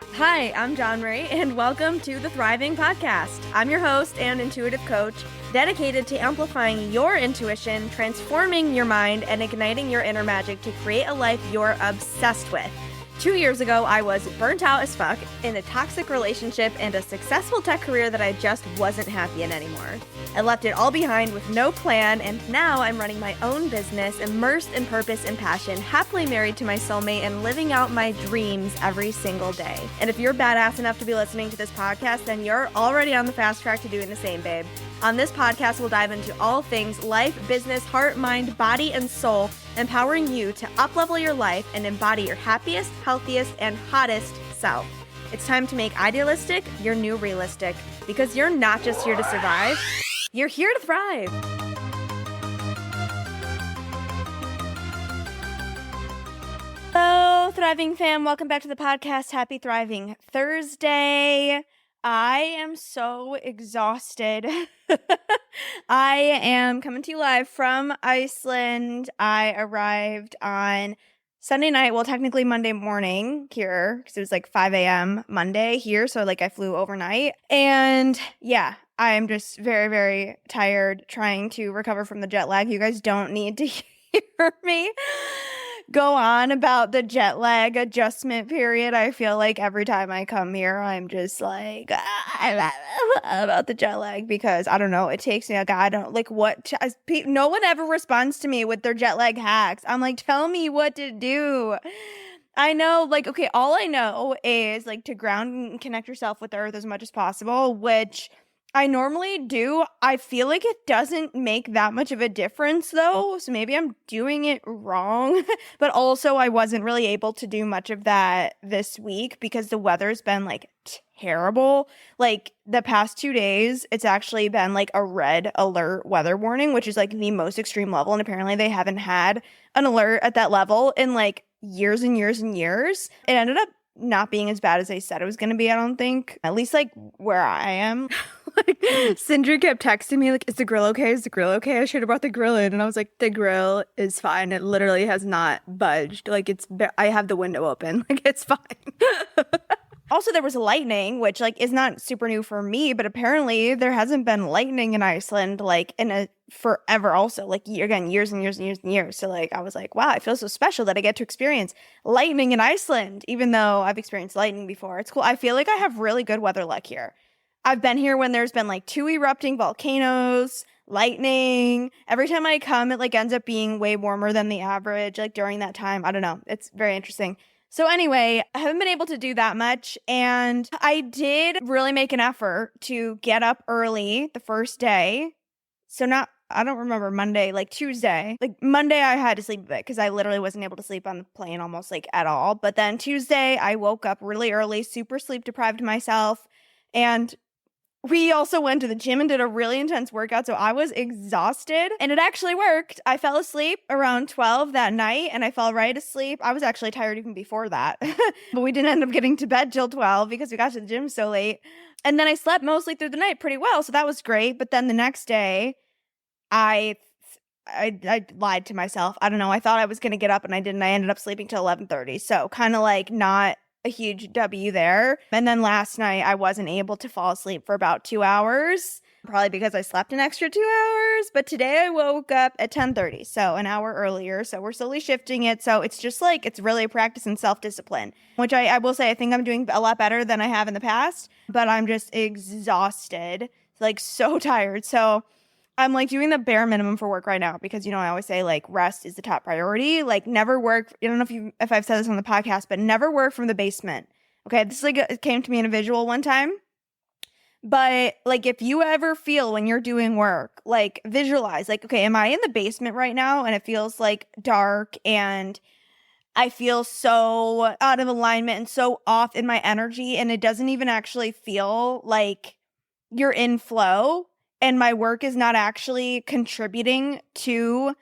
Hi, I'm John Ray, and welcome to the Thriving Podcast. I'm your host and intuitive coach, dedicated to amplifying your intuition, transforming your mind, and igniting your inner magic to create a life you're obsessed with. 2 years ago, I was burnt out as fuck in a toxic relationship and a successful tech career that I just wasn't happy in anymore. I left it all behind with no plan, and now I'm running my own business, immersed in purpose and passion, happily married to my soulmate, and living out my dreams every single day. And if you're badass enough to be listening to this podcast, then you're already on the fast track to doing the same, babe. On this podcast, we'll dive into all things life, business, heart, mind, body, and soul, empowering you to up-level your life and embody your happiest, healthiest, and hottest self. It's time to make idealistic your new realistic, because you're not just here to survive, you're here to thrive. Hello, Thriving fam. Welcome back to the podcast. Happy Thriving Thursday. I am so exhausted. I am coming to you live from Iceland. I arrived on Sunday night, well, technically Monday morning here, because it was like 5 a.m. Monday here, so like I flew overnight. And yeah, I am just very, very tired trying to recover from the jet lag. You guys don't need to hear me go on about the jet lag adjustment period. I feel like every time I come here, I'm just like about the jet lag, because I don't know, it takes me like, I don't like what no one ever responds to me with their jet lag hacks. I'm like, tell me what to do. I know, like, okay, all I know is like to ground and connect yourself with the earth as much as possible, which I normally do. I feel like it doesn't make that much of a difference though, so maybe I'm doing it wrong. But also I wasn't really able to do much of that this week because the weather's been like terrible. Like the past 2 days, it's actually been like a red alert weather warning, which is like the most extreme level, and apparently they haven't had an alert at that level in like years and years and years. It ended up not being as bad as they said it was going to be, I don't think. At least like where I am. Like Sindri kept texting me like, is the grill okay? Is the grill okay? I should have brought the grill in. And I was like, the grill is fine. It literally has not budged. Like I have the window open. Like it's fine. Also, there was lightning, which like is not super new for me, but apparently there hasn't been lightning in Iceland like in a forever also, like again, years and years and years and years. So like I was like, wow, I feel so special that I get to experience lightning in Iceland, even though I've experienced lightning before. It's cool. I feel like I have really good weather luck here. I've been here when there's been like 2 erupting volcanoes, lightning. Every time I come, it like ends up being way warmer than the average, like during that time. I don't know. It's very interesting. So anyway, I haven't been able to do that much, and I did really make an effort to get up early the first day. So I don't remember Monday, like Tuesday. Like Monday I had to sleep a bit because I literally wasn't able to sleep on the plane almost like at all. But then Tuesday I woke up really early, super sleep deprived myself, and we also went to the gym and did a really intense workout, so I was exhausted, and it actually worked. I fell asleep around 12 that night, and I fell right asleep. I was actually tired even before that, but we didn't end up getting to bed till 12 because we got to the gym so late. And then I slept mostly through the night pretty well, so that was great. But then the next day, I lied to myself. I don't know. I thought I was going to get up, and I didn't. I ended up sleeping till 11:30, so kind of like not a huge W there. And then last night I wasn't able to fall asleep for about 2 hours, probably because I slept an extra 2 hours. But today I woke up at 10:30, so an hour earlier. So we're slowly shifting it. So it's just like, it's really a practice in self-discipline, which I will say I think I'm doing a lot better than I have in the past, but I'm just exhausted, like so tired. So I'm like doing the bare minimum for work right now because, you know, I always say like rest is the top priority. Like never work. I don't know if I've said this on the podcast, but never work from the basement. Okay. This is like, it came to me in a visual one time, but like, if you ever feel when you're doing work, like visualize like, okay, am I in the basement right now? And it feels like dark and I feel so out of alignment and so off in my energy. And it doesn't even actually feel like you're in flow. And my work is not actually contributing to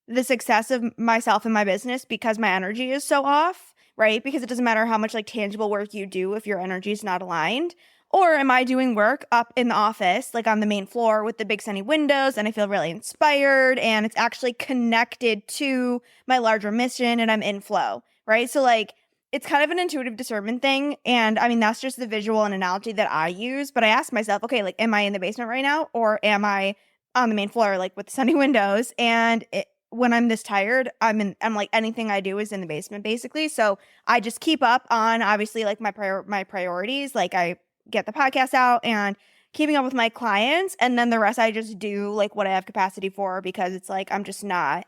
the success of myself and my business because my energy is so off, right? Because it doesn't matter how much like tangible work you do if your energy is not aligned. Or am I doing work up in the office, like on the main floor with the big sunny windows, and I feel really inspired and it's actually connected to my larger mission and I'm in flow, right? So like it's kind of an intuitive discernment thing. And I mean, that's just the visual and analogy that I use. But I ask myself, okay, like, am I in the basement right now? Or am I on the main floor, like with sunny windows? And when I'm this tired, I'm like, anything I do is in the basement basically. So I just keep up on obviously like my priorities. Like I get the podcast out and keeping up with my clients. And then the rest I just do like what I have capacity for, because it's like, I'm just not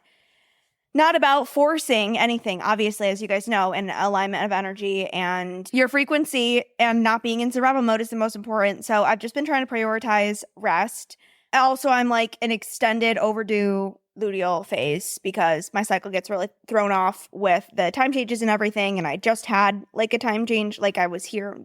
about forcing anything, obviously, as you guys know, and alignment of energy and your frequency and not being in survival mode is the most important. So I've just been trying to prioritize rest. Also, I'm like an extended overdue luteal phase because my cycle gets really thrown off with the time changes and everything. And I just had like a time change, like I was here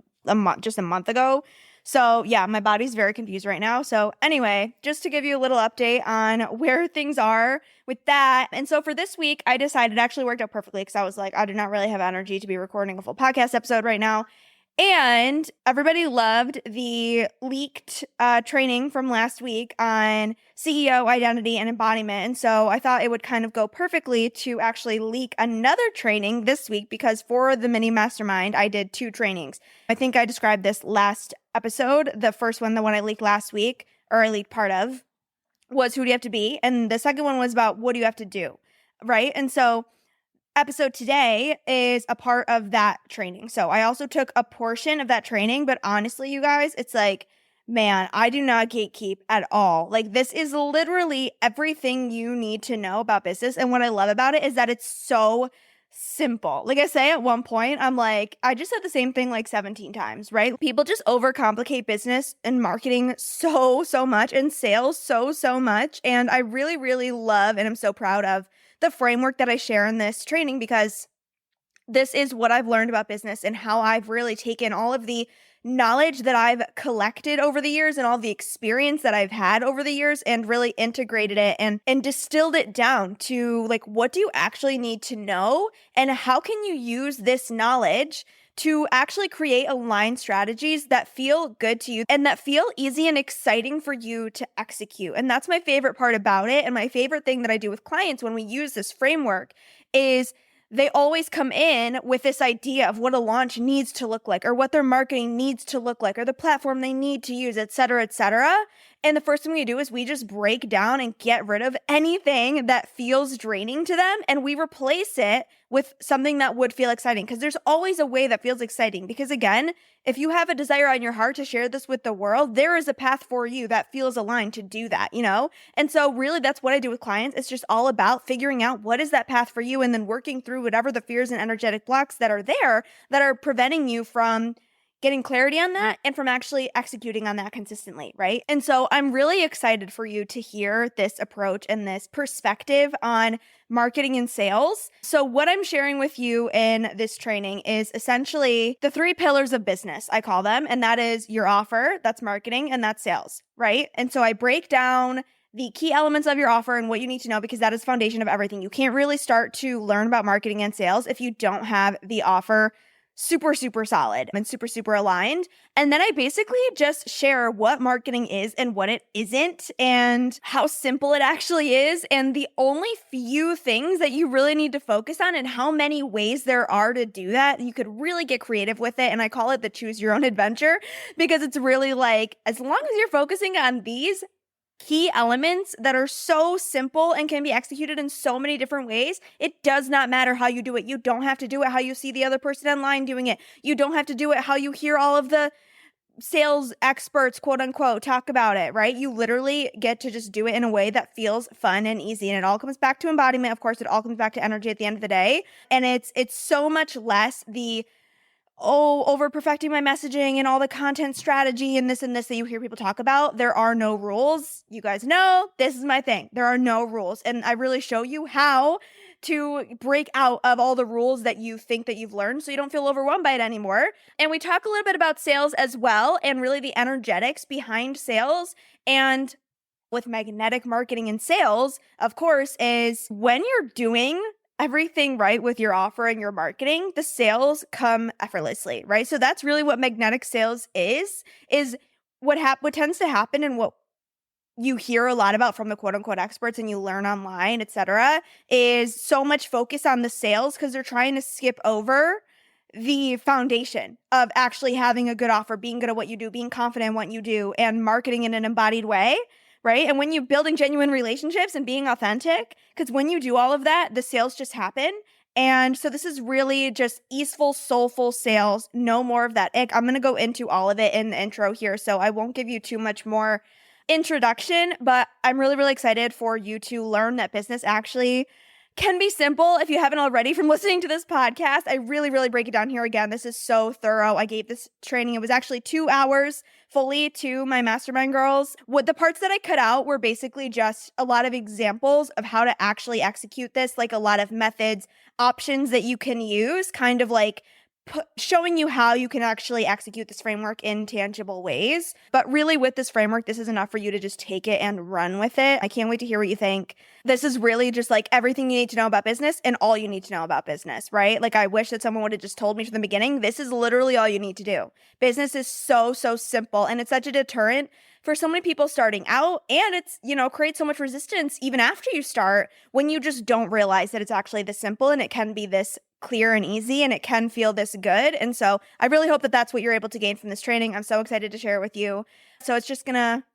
just a month ago. So yeah, my body's very confused right now. So anyway, just to give you a little update on where things are with that. And so for this week, I decided it actually worked out perfectly because I was like, I do not really have energy to be recording a full podcast episode right now. And everybody loved the leaked training from last week on CEO identity and embodiment. And so I thought it would kind of go perfectly to actually leak another training this week, because for the mini mastermind, I did 2 trainings. I think I described this last episode. The first one, the one I leaked last week, or I leaked part of, was who do you have to be? And the second one was about what do you have to do, right? And so episode today is a part of that training. So I also took a portion of that training, but honestly, you guys, it's like, man, I do not gatekeep at all. Like, this is literally everything you need to know about business. And what I love about it is that it's so simple. Like I say at one point, I'm like, I just said the same thing like 17 times, right? People just overcomplicate business and marketing so much, and sales so much. And I really, really love, and I'm so proud of the framework that I share in this training, because this is what I've learned about business and how I've really taken all of the knowledge that I've collected over the years and all the experience that I've had over the years and really integrated it and distilled it down to like, what do you actually need to know and how can you use this knowledge to actually create aligned strategies that feel good to you and that feel easy and exciting for you to execute. And that's my favorite part about it. And my favorite thing that I do with clients when we use this framework is they always come in with this idea of what a launch needs to look like, or what their marketing needs to look like, or the platform they need to use, et cetera, et cetera. And the first thing we do is we just break down and get rid of anything that feels draining to them, and we replace it with something that would feel exciting, because there's always a way that feels exciting. Because again, if you have a desire on your heart to share this with the world, there is a path for you that feels aligned to do that, you know? And so really that's what I do with clients. It's just all about figuring out what is that path for you and then working through whatever the fears and energetic blocks that are there that are preventing you from getting clarity on that and from actually executing on that consistently, right? And so I'm really excited for you to hear this approach and this perspective on marketing and sales. So what I'm sharing with you in this training is essentially the 3 pillars of business, I call them, and that is your offer, that's marketing, and that's sales, right? And so I break down the key elements of your offer and what you need to know, because that is the foundation of everything. You can't really start to learn about marketing and sales if you don't have the offer super solid and super aligned. And then I basically just share what marketing is and what it isn't and how simple it actually is and the only few things that you really need to focus on and how many ways there are to do that. You could really get creative with it. And I call it the choose your own adventure, because it's really like, as long as you're focusing on these key elements that are so simple and can be executed in so many different ways, it does not matter how you do it. You don't have to do it how you see the other person online doing it. You don't have to do it how you hear all of the sales experts, quote unquote, talk about it, right? You literally get to just do it in a way that feels fun and easy. And it all comes back to embodiment. Of course, it all comes back to energy at the end of the day. And it's so much less the over perfecting my messaging and all the content strategy and this that you hear people talk about. There are no rules. You guys know this is my thing. There are no rules. And I really show you how to break out of all the rules that you think that you've learned so you don't feel overwhelmed by it anymore. And we talk a little bit about sales as well, and really the energetics behind sales. And with magnetic marketing and sales, of course, is when you're doing everything right with your offer and your marketing, the sales come effortlessly, right? So that's really what magnetic sales is what tends to happen and what you hear a lot about from the quote unquote experts and you learn online, etc., is so much focus on the sales because they're trying to skip over the foundation of actually having a good offer, being good at what you do, being confident in what you do, and marketing in an embodied way, right? And when you're building genuine relationships and being authentic, because when you do all of that, the sales just happen. And so this is really just easeful, soulful sales. No more of that ick. I'm going to go into all of it in the intro here, so I won't give you too much more introduction, but I'm really, really excited for you to learn that business actually can be simple. If you haven't already from listening to this podcast, I really, really break it down here again. This is so thorough. I gave this training. It was actually 2 hours fully to my mastermind girls. What the parts that I cut out were basically just a lot of examples of how to actually execute this, like a lot of methods, options that you can use, kind of like showing you how you can actually execute this framework in tangible ways. But really with this framework, this is enough for you to just take it and run with it. I can't wait to hear what you think. This is really just like everything you need to know about business and all you need to know about business, right? Like I wish that someone would have just told me from the beginning, this is literally all you need to do. Business is so, so simple, and it's such a deterrent for so many people starting out, and it's, creates so much resistance even after you start when you just don't realize that it's actually this simple and it can be this clear and easy and it can feel this good. And so I really hope that that's what you're able to gain from this training. I'm so excited to share it with you. So it's just gonna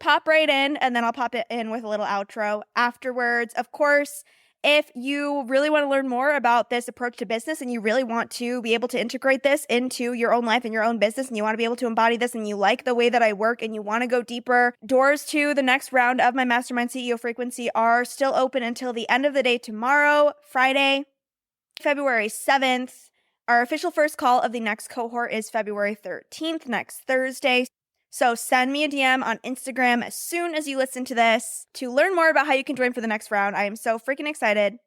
pop right in, and then I'll pop it in with a little outro afterwards. Of course, if you really want to learn more about this approach to business and you really want to be able to integrate this into your own life and your own business, and you want to be able to embody this, and you like the way that I work and you want to go deeper, doors to the next round of my Mastermind CEO Frequency are still open until the end of the day tomorrow, Friday, February 7th. Our official first call of the next cohort is February 13th, next Thursday. So send me a DM on Instagram as soon as you listen to this to learn more about how you can join for the next round. I am so freaking excited.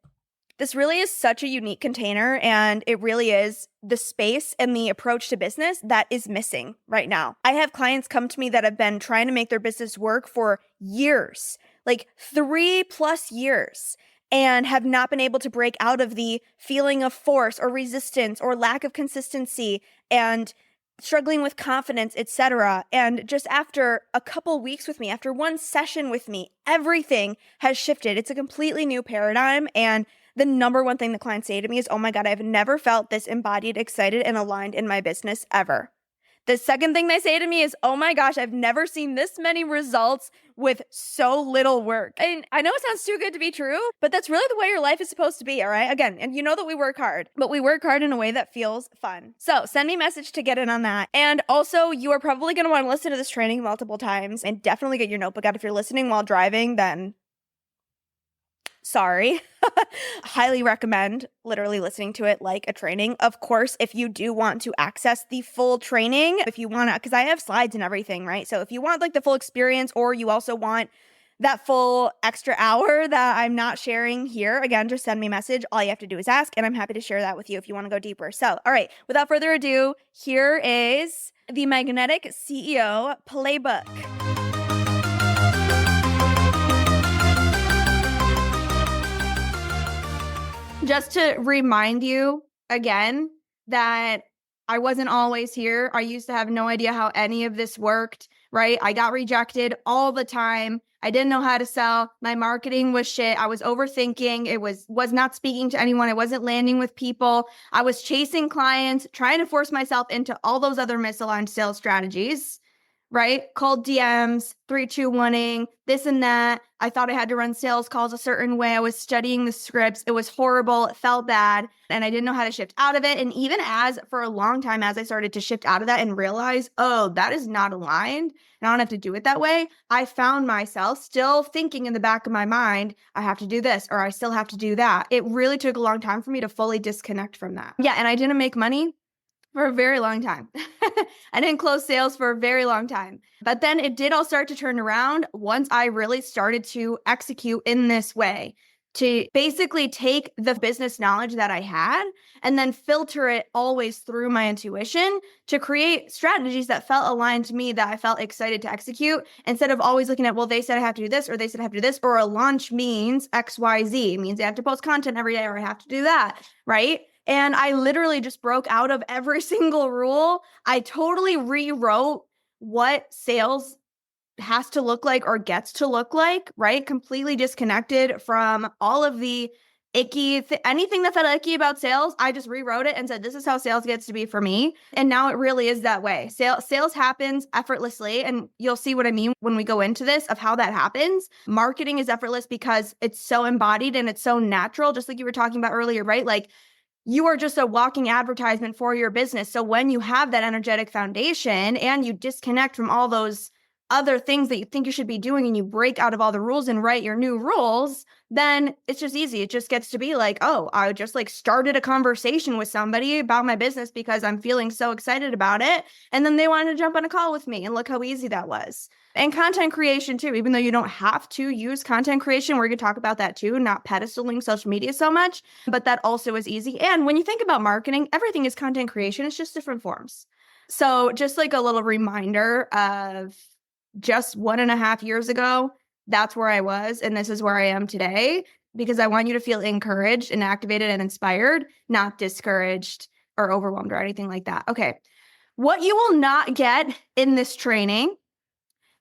This really is such a unique container, and it really is the space and the approach to business that is missing right now. I have clients come to me that have been trying to make their business work for years, like 3+ years, and have not been able to break out of the feeling of force or resistance or lack of consistency and struggling with confidence, etc. And just after a couple weeks with me, after one session with me, everything has shifted. It's a completely new paradigm. And the number one thing the clients say to me is, oh my God, I've never felt this embodied, excited, and aligned in my business ever. The second thing they say to me is, oh my gosh, I've never seen this many results with so little work. And I know it sounds too good to be true, but that's really the way your life is supposed to be, all right? Again, and you know that we work hard, but we work hard in a way that feels fun. So send me a message to get in on that. And also, you are probably going to want to listen to this training multiple times, and definitely get your notebook out. If you're listening while driving, then sorry. Highly recommend literally listening to it like a training. Of course, if you do want to access the full training, if you want to, because I have slides and everything, right? So if you want like the full experience, or you also want that full extra hour that I'm not sharing here, again, just send me a message. All you have to do is ask, and I'm happy to share that with you if you want to go deeper. So, all right, without further ado, here is the Magnetic CEO Playbook. Just to remind you again that I wasn't always here. I used to have no idea how any of this worked, right? I got rejected all the time. I didn't know how to sell. My marketing was shit. I was overthinking. It was not speaking to anyone. I wasn't landing with people. I was chasing clients, trying to force myself into all those other misaligned sales strategies, right? Cold DMs, 3-2-1ing, this and that. I thought I had to run sales calls a certain way. I was studying the scripts. It was horrible. It felt bad. And I didn't know how to shift out of it. And even for a long time, as I started to shift out of that and realize, oh, that is not aligned, and I don't have to do it that way, I found myself still thinking in the back of my mind, I have to do this, or I still have to do that. It really took a long time for me to fully disconnect from that. Yeah, and I didn't make money for a very long time. I didn't close sales for a very long time. But then it did all start to turn around once I really started to execute in this way, to basically take the business knowledge that I had and then filter it always through my intuition to create strategies that felt aligned to me, that I felt excited to execute, instead of always looking at, well, they said I have to do this, or they said I have to do this, or a launch means XYZ, it means I have to post content every day, or I have to do that, right? And I literally just broke out of every single rule. I totally rewrote what sales has to look like or gets to look like, right? Completely disconnected from all of the anything that felt icky about sales, I just rewrote it and said, this is how sales gets to be for me. And now it really is that way. Sales happens effortlessly. And you'll see what I mean when we go into this of how that happens. Marketing is effortless because it's so embodied and it's so natural, just like you were talking about earlier, right? Like, you are just a walking advertisement for your business. So when you have that energetic foundation and you disconnect from all those other things that you think you should be doing and you break out of all the rules and write your new rules, then it's just easy. It just gets to be like, oh, I just like started a conversation with somebody about my business because I'm feeling so excited about it. And then they wanted to jump on a call with me, and look how easy that was. And content creation too, even though you don't have to use content creation, we're going to talk about that too, not pedestaling social media so much, but that also is easy. And when you think about marketing, everything is content creation. It's just different forms. So just like a little reminder of just 1.5 years ago, that's where I was. And this is where I am today, because I want you to feel encouraged and activated and inspired, not discouraged or overwhelmed or anything like that. Okay. What you will not get in this training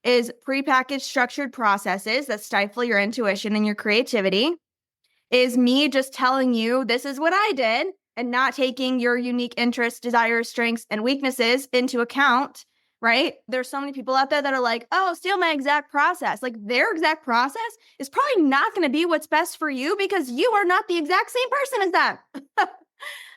is prepackaged structured processes that stifle your intuition and your creativity, is me just telling you this is what I did and not taking your unique interests, desires, strengths, and weaknesses into account, right? There's so many people out there that are like, oh, steal my exact process. Like, their exact process is probably not going to be what's best for you because you are not the exact same person as them.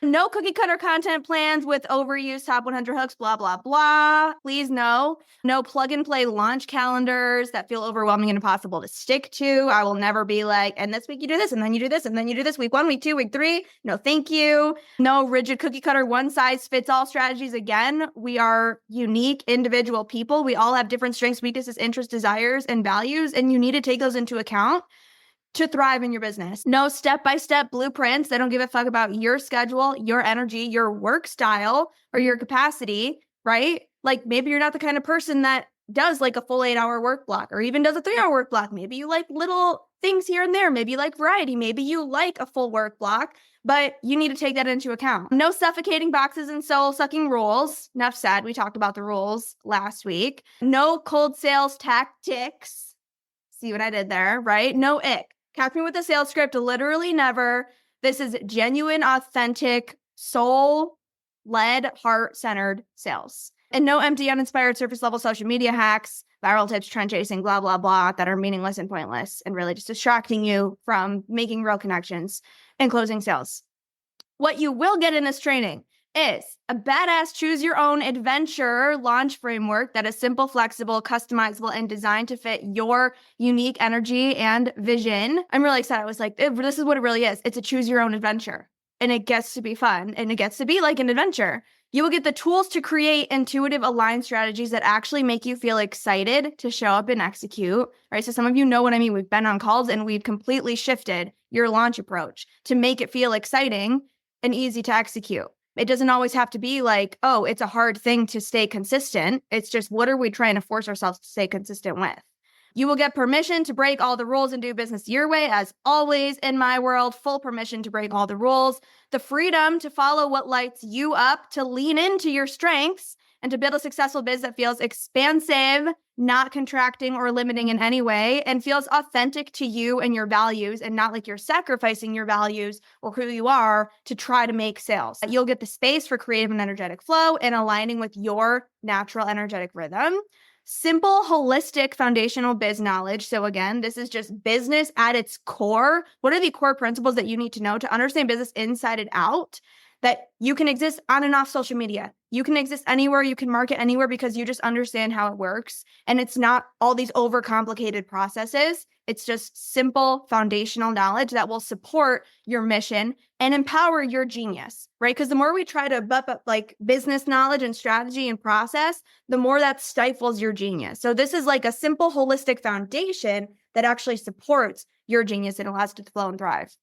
No cookie cutter content plans with overused top 100 hooks, blah, blah, blah. Please no. No plug and play launch calendars that feel overwhelming and impossible to stick to. I will never be like, and this week you do this, and then you do this, and then you do this, week 1, week 2, week 3. No, thank you. No rigid cookie cutter one size fits all strategies. Again, we are unique individual people. We all have different strengths, weaknesses, interests, desires, and values, and you need to take those into account to thrive in your business. No step-by-step blueprints. They don't give a fuck about your schedule, your energy, your work style, or your capacity, right? Like, maybe you're not the kind of person that does like a full 8-hour work block or even does a 3-hour work block. Maybe you like little things here and there. Maybe you like variety. Maybe you like a full work block, but you need to take that into account. No suffocating boxes and soul-sucking rules. Enough said. We talked about the rules last week. No cold sales tactics. See what I did there, right? No ick. Catch me with a sales script, literally never. This is genuine, authentic, soul-led, heart-centered sales. And no empty, uninspired, surface-level social media hacks, viral tips, trend chasing, blah, blah, blah, that are meaningless and pointless and really just distracting you from making real connections and closing sales. What you will get in this training is a badass choose your own adventure launch framework that is simple, flexible, customizable, and designed to fit your unique energy and vision. I'm really excited. I was like, this is what it really is. It's a choose your own adventure, and it gets to be fun, and it gets to be like an adventure. You will get the tools to create intuitive, aligned strategies that actually make you feel excited to show up and execute, right? So some of you know what I mean. We've been on calls and we've completely shifted your launch approach to make it feel exciting and easy to execute. It doesn't always have to be like, oh, it's a hard thing to stay consistent. It's just, what are we trying to force ourselves to stay consistent with? You will get permission to break all the rules and do business your way. As always, in my world, full permission to break all the rules, the freedom to follow what lights you up, to lean into your strengths, and to build a successful biz that feels expansive, not contracting or limiting in any way, and feels authentic to you and your values, and not like you're sacrificing your values or who you are to try to make sales. You'll get the space for creative and energetic flow and aligning with your natural energetic rhythm. Simple, holistic, foundational biz knowledge. So again, this is just business at its core. What are the core principles that you need to know to understand business inside and out? That you can exist on and off social media. You can exist anywhere. You can market anywhere because you just understand how it works. And it's not all these overcomplicated processes. It's just simple foundational knowledge that will support your mission and empower your genius, right? Because the more we try to buff up like business knowledge and strategy and process, the more that stifles your genius. So this is like a simple, holistic foundation that actually supports your genius and allows it to flow and thrive.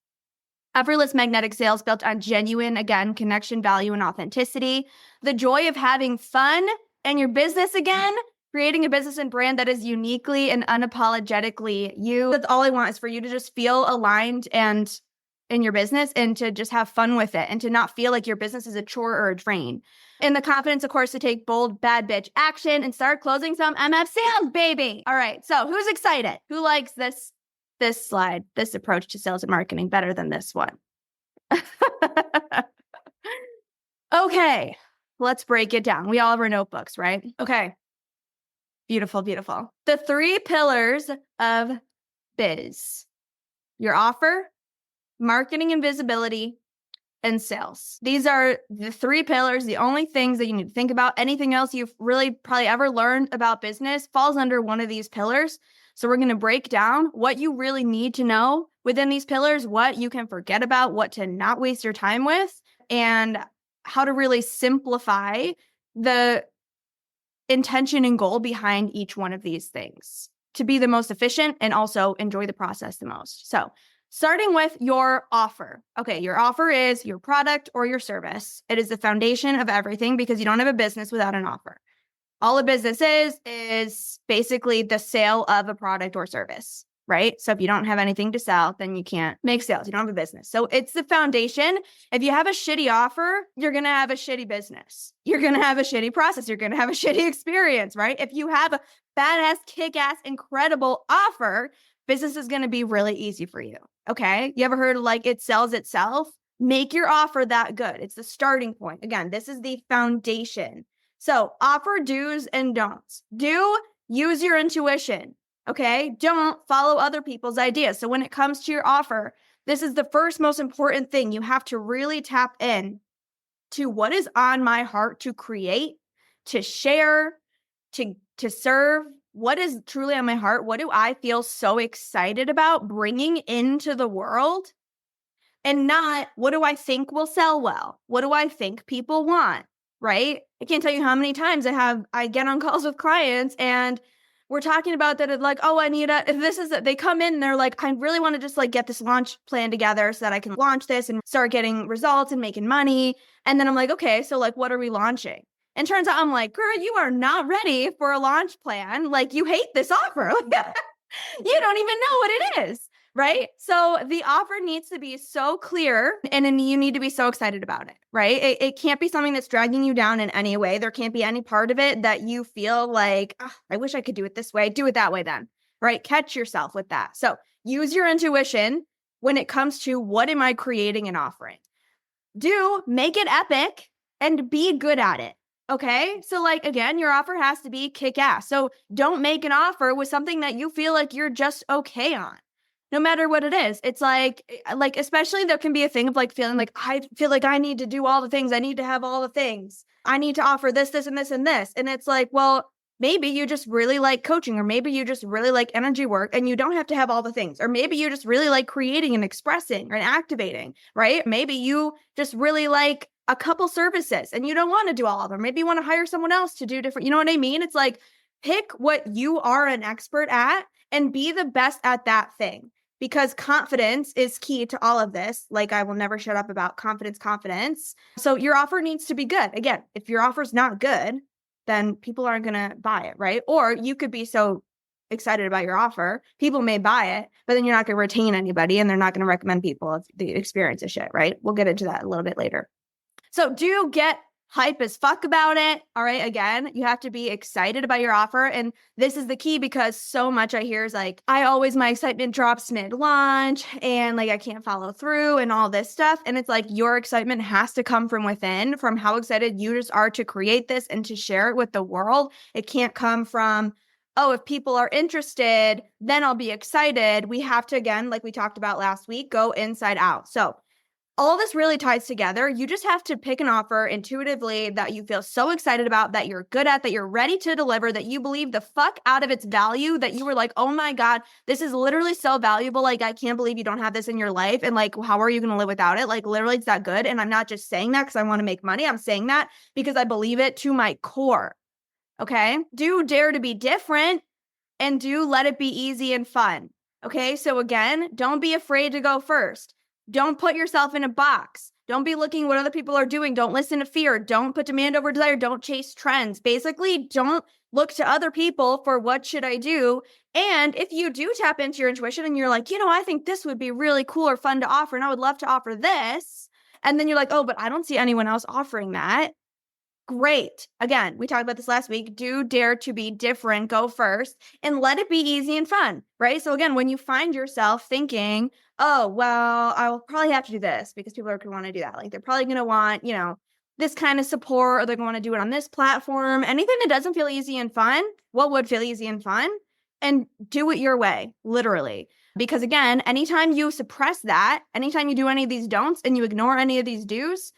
Effortless magnetic sales built on genuine, again, connection, value, and authenticity. The joy of having fun and your business again, creating a business and brand that is uniquely and unapologetically you. That's all I want, is for you to just feel aligned and in your business and to just have fun with it and to not feel like your business is a chore or a drain. And the confidence, of course, to take bold, bad bitch action and start closing some MF sales, baby. All right, so who's excited? Who likes this this slide, this approach to sales and marketing better than this one. Okay, let's break it down. We all have our notebooks, right? Okay. Beautiful, beautiful. The 3 pillars of biz: your offer, marketing and visibility, and sales. These are the 3 pillars, the only things that you need to think about. Anything else you've really probably ever learned about business falls under one of these pillars. So we're going to break down what you really need to know within these pillars, what you can forget about, what to not waste your time with, and how to really simplify the intention and goal behind each one of these things to be the most efficient and also enjoy the process the most. So starting with your offer. Okay, your offer is your product or your service. It is the foundation of everything because you don't have a business without an offer. All a business is basically the sale of a product or service, right? So if you don't have anything to sell, then you can't make sales. You don't have a business. So it's the foundation. If you have a shitty offer, you're going to have a shitty business. You're going to have a shitty process. You're going to have a shitty experience, right? If you have a badass, kick-ass, incredible offer, business is going to be really easy for you. Okay. You ever heard of like it sells itself? Make your offer that good. It's the starting point. Again, this is the foundation. So offer do's and don'ts. Do use your intuition. Okay. Don't follow other people's ideas. So when it comes to your offer, this is the first most important thing. You have to really tap in to what is on my heart to create, to share, to serve. What is truly on my heart? What do I feel so excited about bringing into the world? And not, what do I think will sell well? What do I think people want? Right? I can't tell you how many times I get on calls with clients and we're talking about that. It's like, oh, they come in and they're like, I really want to just like get this launch plan together so that I can launch this and start getting results and making money. And then I'm like, okay, so like, what are we launching? And turns out I'm like, girl, you are not ready for a launch plan. Like you hate this offer. You don't even know what it is, right? So the offer needs to be so clear and then you need to be so excited about it, right? It can't be something that's dragging you down in any way. There can't be any part of it that you feel like, oh, I wish I could do it this way. Do it that way then, right? Catch yourself with that. So use your intuition when it comes to what am I creating and offering. Make it epic and be good at it. Okay. So like, again, your offer has to be kick ass. So don't make an offer with something that you feel like you're just okay on, no matter what it is. It's like, especially there can be a thing of like feeling like, I feel like I need to do all the things. I need to have all the things. I need to offer this, this, and this, and this. And it's like, well, maybe you just really like coaching, or maybe you just really like energy work and you don't have to have all the things. Or maybe you just really like creating and expressing and activating, right? Maybe you just really like a couple services and you don't want to do all of them. Maybe you want to hire someone else to do different, you know what I mean? It's like, pick what you are an expert at and be the best at that thing, because confidence is key to all of this. Like I will never shut up about confidence. So your offer needs to be good. Again, if your offer's not good, then people aren't going to buy it, right? Or you could be so excited about your offer, people may buy it, but then you're not going to retain anybody and they're not going to recommend people if the experience is shit, right? We'll get into that a little bit later. So do get hype as fuck about it. All right. Again, you have to be excited about your offer. And this is the key, because so much I hear is like, my excitement drops mid-launch and like I can't follow through and all this stuff. And it's like your excitement has to come from within, from how excited you just are to create this and to share it with the world. It can't come from, oh, if people are interested, then I'll be excited. We have to, again, like we talked about last week, go inside out. So all this really ties together. You just have to pick an offer intuitively that you feel so excited about, that you're good at, that you're ready to deliver, that you believe the fuck out of its value, that you were like, oh my God, this is literally so valuable. Like, I can't believe you don't have this in your life. And like, how are you going to live without it? Like, literally, it's that good. And I'm not just saying that because I want to make money. I'm saying that because I believe it to my core. Okay. Do dare to be different and do let it be easy and fun. Okay. So again, don't be afraid to go first. Don't put yourself in a box. Don't be looking what other people are doing. Don't listen to fear. Don't put demand over desire. Don't chase trends. Basically, don't look to other people for what should I do. And if you do tap into your intuition and you're like, I think this would be really cool or fun to offer, and I would love to offer this. And then you're like, oh, but I don't see anyone else offering that. Great. Again, we talked about this last week. Do dare to be different. Go first and let it be easy and fun, right? So again, when you find yourself thinking, oh, well, I'll probably have to do this because people are going to want to do that. Like they're probably going to want, this kind of support, or they're going to want to do it on this platform. Anything that doesn't feel easy and fun, what would feel easy and fun? And do it your way, literally. Because again, anytime you suppress that, anytime you do any of these don'ts and you ignore any of these do's,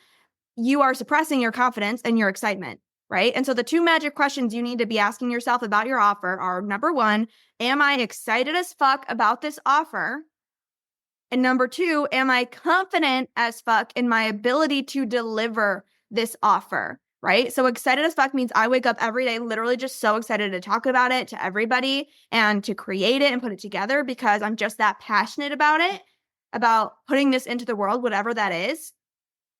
you are suppressing your confidence and your excitement, right? And so the two magic questions you need to be asking yourself about your offer are, number one, am I excited as fuck about this offer? And number two, am I confident as fuck in my ability to deliver this offer, right? So excited as fuck means I wake up every day literally just so excited to talk about it to everybody and to create it and put it together because I'm just that passionate about it, about putting this into the world, whatever that is.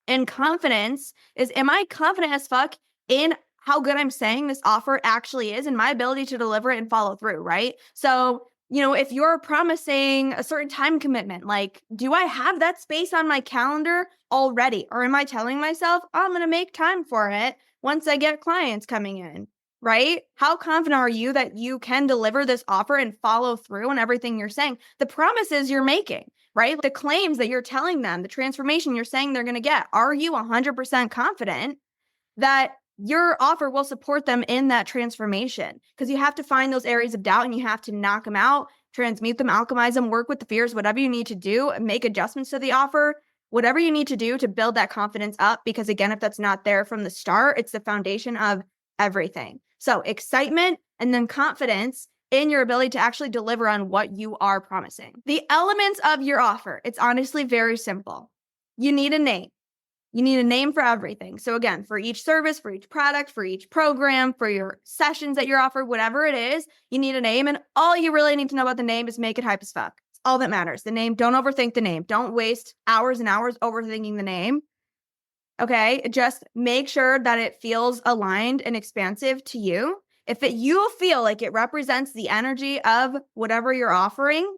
And confidence is, am I confident as fuck in how good I'm saying this offer actually is and my ability to deliver it and follow through, right? So, if you're promising a certain time commitment, like, do I have that space on my calendar already? Or am I telling myself, oh, I'm going to make time for it once I get clients coming in, right? How confident are you that you can deliver this offer and follow through on everything you're saying? The promises you're making, right? The claims that you're telling them, the transformation you're saying they're going to get. Are you 100% confident that your offer will support them in that transformation? Because you have to find those areas of doubt and you have to knock them out, transmute them, alchemize them, work with the fears, whatever you need to do, make adjustments to the offer, whatever you need to do to build that confidence up. Because again, if that's not there from the start, it's the foundation of everything. So excitement and then confidence in your ability to actually deliver on what you are promising. The elements of your offer, it's honestly very simple. You need a name. You need a name for everything. So again, for each service, for each product, for each program, for your sessions that you're offering, whatever it is, you need a name. And all you really need to know about the name is make it hype as fuck. It's all that matters. The name, don't overthink the name. Don't waste hours and hours overthinking the name. Okay, just make sure that it feels aligned and expansive to you. If you feel like it represents the energy of whatever you're offering,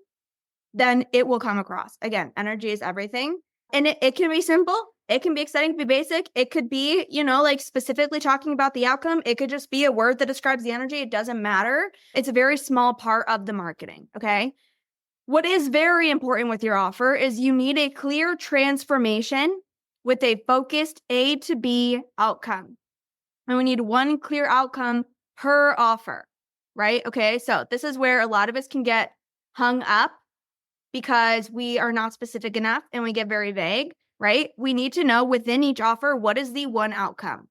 then it will come across. Again, energy is everything. And it can be simple. It can be exciting, it can be basic. It could be, like specifically talking about the outcome. It could just be a word that describes the energy. It doesn't matter. It's a very small part of the marketing, okay? What is very important with your offer is you need a clear transformation with a focused A to B outcome. And we need one clear outcome per offer, right? Okay, so this is where a lot of us can get hung up because we are not specific enough and we get very vague, right? We need to know within each offer, what is the one outcome?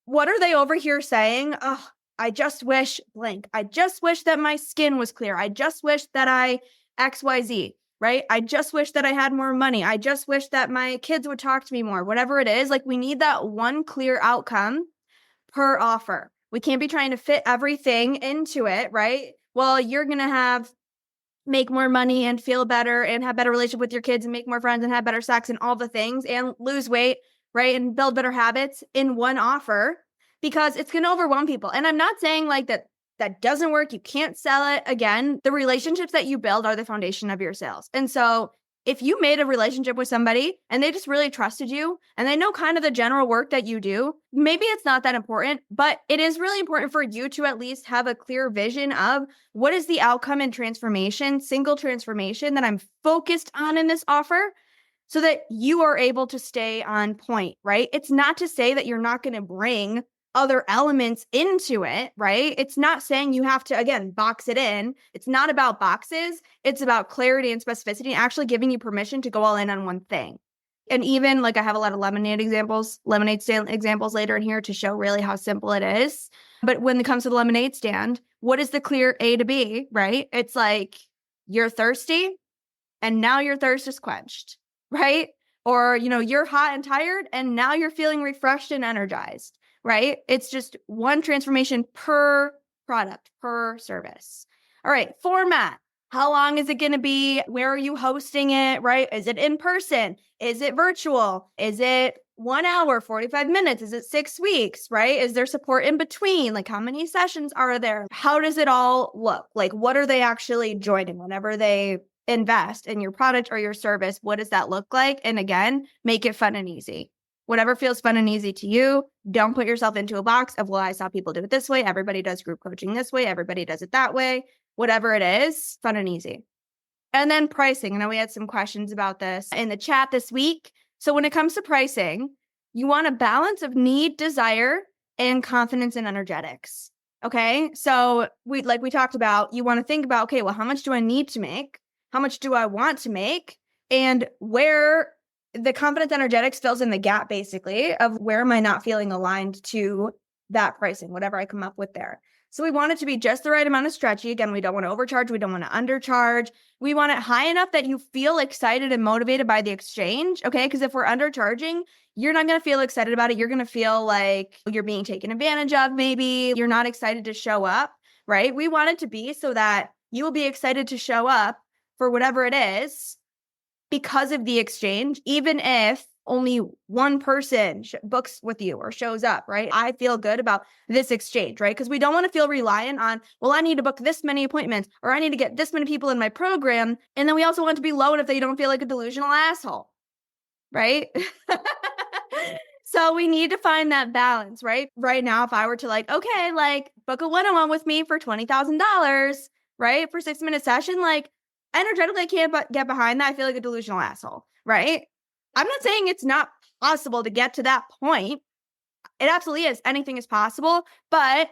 What are they over here saying? Oh, I just wish blank. I just wish that my skin was clear. I just wish that I XYZ, right? I just wish that I had more money. I just wish that my kids would talk to me more. Whatever it is, like we need that one clear outcome per offer. We can't be trying to fit everything into it, right? Well, you're going to make more money and feel better and have better relationship with your kids and make more friends and have better sex and all the things and lose weight, right? And build better habits in one offer because it's going to overwhelm people. And I'm not saying like that doesn't work. You can't sell it. Again, the relationships that you build are the foundation of your sales. And so if you made a relationship with somebody and they just really trusted you and they know kind of the general work that you do, maybe it's not that important, but it is really important for you to at least have a clear vision of what is the outcome and transformation, single transformation that I'm focused on in this offer so that you are able to stay on point, right? It's not to say that you're not going to bring other elements into it, right? It's not saying you have to, again, box it in. It's not about boxes. It's about clarity and specificity, actually giving you permission to go all in on one thing. And even like I have a lot of lemonade stand examples later in here to show really how simple it is. But when it comes to the lemonade stand, what is the clear A to B, right? It's like you're thirsty and now your thirst is quenched, right? Or, you're hot and tired and now you're feeling refreshed and energized. Right? It's just one transformation per product, per service. All right, format. How long is it going to be? Where are you hosting it? Right? Is it in person? Is it virtual? Is it 1 hour, 45 minutes? Is it 6 weeks? Right? Is there support in between? Like how many sessions are there? How does it all look? Like what are they actually joining whenever they invest in your product or your service? What does that look like? And again, make it fun and easy. Whatever feels fun and easy to you. Don't put yourself into a box of, well, I saw people do it this way. Everybody does group coaching this way. Everybody does it that way. Whatever it is, fun and easy. And then pricing. I know we had some questions about this in the chat this week. So when it comes to pricing, you want a balance of need, desire, and confidence and energetics. Okay. So we talked about, you want to think about, okay, well, how much do I need to make? How much do I want to make? And where the confidence energetics fills in the gap, basically, of where am I not feeling aligned to that pricing, whatever I come up with there. So we want it to be just the right amount of stretchy. Again, we don't want to overcharge. We don't want to undercharge. We want it high enough that you feel excited and motivated by the exchange. Okay. Because if we're undercharging, you're not going to feel excited about it. You're going to feel like you're being taken advantage of. Maybe you're not excited to show up, right? We want it to be so that you will be excited to show up for whatever it is because of the exchange, even if only one person books with you or shows up, right? I feel good about this exchange, right? Because we don't want to feel reliant on, well, I need to book this many appointments or I need to get this many people in my program. And then we also want to be low if they don't feel like a delusional asshole, right? So we need to find that balance, right? Right now, if I were to book a one-on-one with me for $20,000, right? For 6-minute session, energetically, I can't get behind that. I feel like a delusional asshole, right? I'm not saying it's not possible to get to that point. It absolutely is. Anything is possible, but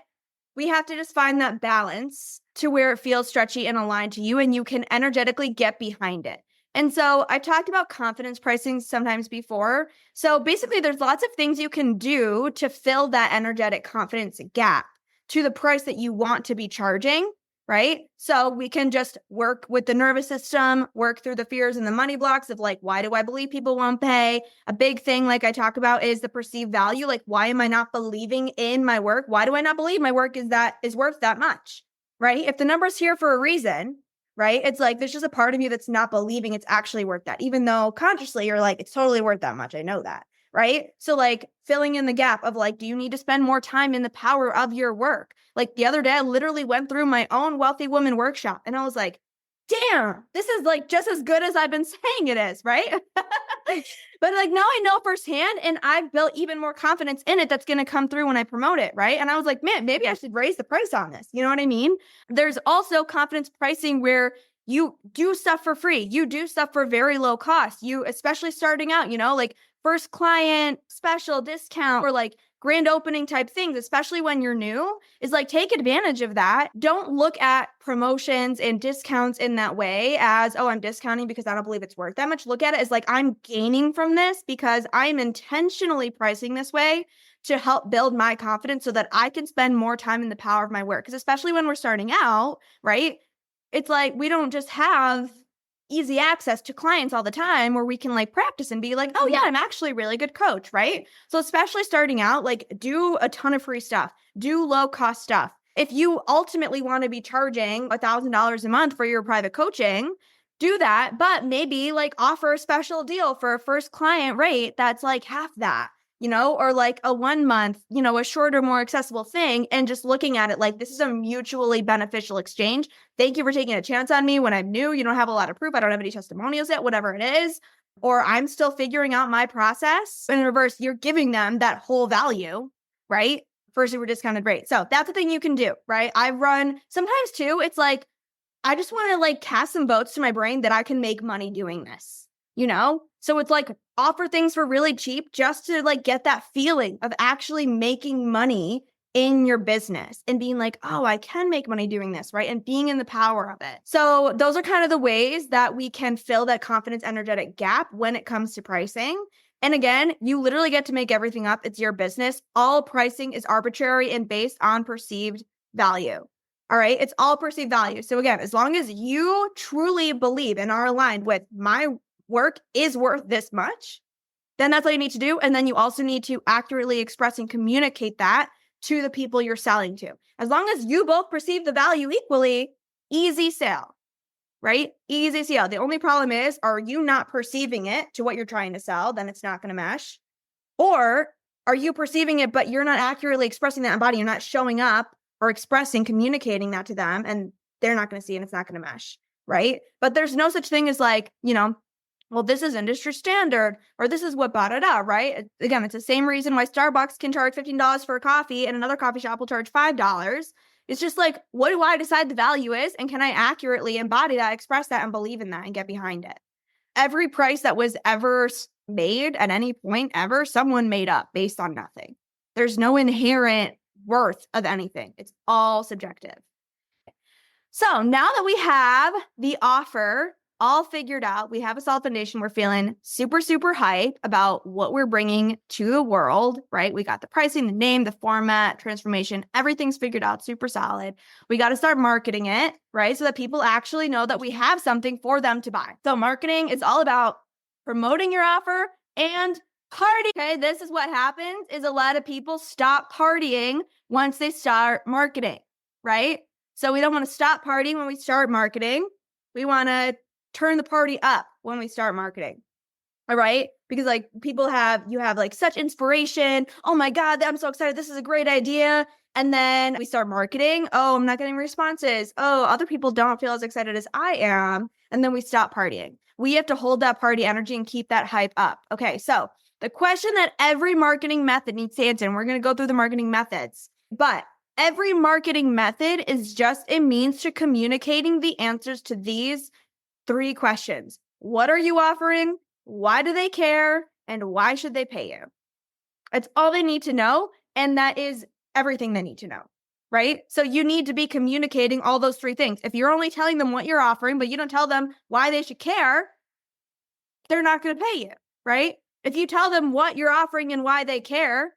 we have to just find that balance to where it feels stretchy and aligned to you and you can energetically get behind it. And so I talked about confidence pricing sometimes before. So basically there's lots of things you can do to fill that energetic confidence gap to the price that you want to be charging, right? So we can just work with the nervous system, work through the fears and the money blocks of why do I believe people won't pay? A big thing like I talk about is the perceived value. Why am I not believing in my work? Why do I not believe my work is worth that much, right? If the number's here for a reason, right? It's there's just a part of you that's not believing it's actually worth that, even though consciously you're it's totally worth that much. I know that, right? So filling in the gap of do you need to spend more time in the power of your work? The other day, I literally went through my own wealthy woman workshop and I was damn, this is just as good as I've been saying it is, right? But now I know firsthand and I've built even more confidence in it that's going to come through when I promote it, right? And I was man, maybe I should raise the price on this. You know what I mean? There's also confidence pricing where you do stuff for free. You do stuff for very low cost. You, especially starting out, first client, special discount, or grand opening type things, especially when you're new, is take advantage of that. Don't look at promotions and discounts in that way as, oh, I'm discounting because I don't believe it's worth that much. Look at it as I'm gaining from this because I'm intentionally pricing this way to help build my confidence so that I can spend more time in the power of my work. Because especially when we're starting out, right? It's we don't just have easy access to clients all the time where we can practice and be oh yeah, I'm actually a really good coach, right? So especially starting out, do a ton of free stuff, do low cost stuff. If you ultimately want to be charging $1,000 a month for your private coaching, do that, but maybe offer a special deal for a first client rate that's half that, or a 1 month, a shorter, more accessible thing. And just looking at it this is a mutually beneficial exchange. Thank you for taking a chance on me when I'm new. You don't have a lot of proof. I don't have any testimonials yet, whatever it is. Or I'm still figuring out my process. In reverse, you're giving them that whole value, right? For a super discounted rate. So that's the thing you can do, right? I run sometimes too. It's I just want to cast some votes to my brain that I can make money doing this, So it's offer things for really cheap just to get that feeling of actually making money in your business and being oh, I can make money doing this, right? And being in the power of it. So those are kind of the ways that we can fill that confidence energetic gap when it comes to pricing. And again, you literally get to make everything up. It's your business. All pricing is arbitrary and based on perceived value. All right. It's all perceived value. So again, as long as you truly believe and are aligned with my work is worth this much, then that's all you need to do. And then you also need to accurately express and communicate that to the people you're selling to. As long as you both perceive the value equally, easy sale, right? Easy sale. The only problem is, are you not perceiving it to what you're trying to sell? Then it's not going to mesh. Or are you perceiving it, but you're not accurately expressing that in body? You're not showing up or expressing, communicating that to them, and they're not going to see it and it's not going to mesh, right? But there's no such thing as well, this is industry standard, or this is what da, right? Again, it's the same reason why Starbucks can charge $15 for a coffee and another coffee shop will charge $5. It's just like, what do I decide the value is? And can I accurately embody that, express that, and believe in that and get behind it? Every price that was ever made at any point ever, someone made up based on nothing. There's no inherent worth of anything. It's all subjective. So now that we have the offer all figured out, we have a solid foundation, we're feeling super, super hype about what we're bringing to the world, right? We got the pricing, the name, the format, transformation, everything's figured out, super solid. We got to start marketing it, right? So that people actually know that we have something for them to buy. So marketing is all about promoting your offer and party. Okay, this is what happens is a lot of people stop partying once they start marketing, right? So we don't want to stop partying when we start marketing. We want to turn the party up when we start marketing. All right? Because like you have like such inspiration. Oh my God, I'm so excited. This is a great idea. And then we start marketing. Oh, I'm not getting responses. Oh, other people don't feel as excited as I am. And then we stop partying. We have to hold that party energy and keep that hype up. Okay, so the question that every marketing method needs to answer, and we're going to go through the marketing methods, but every marketing method is just a means to communicating the answers to these 3 questions. What are you offering? Why do they care? And why should they pay you? It's all they need to know. And that is everything they need to know, right? So you need to be communicating all those 3 things. If you're only telling them what you're offering, but you don't tell them why they should care, they're not going to pay you, right? If you tell them what you're offering and why they care,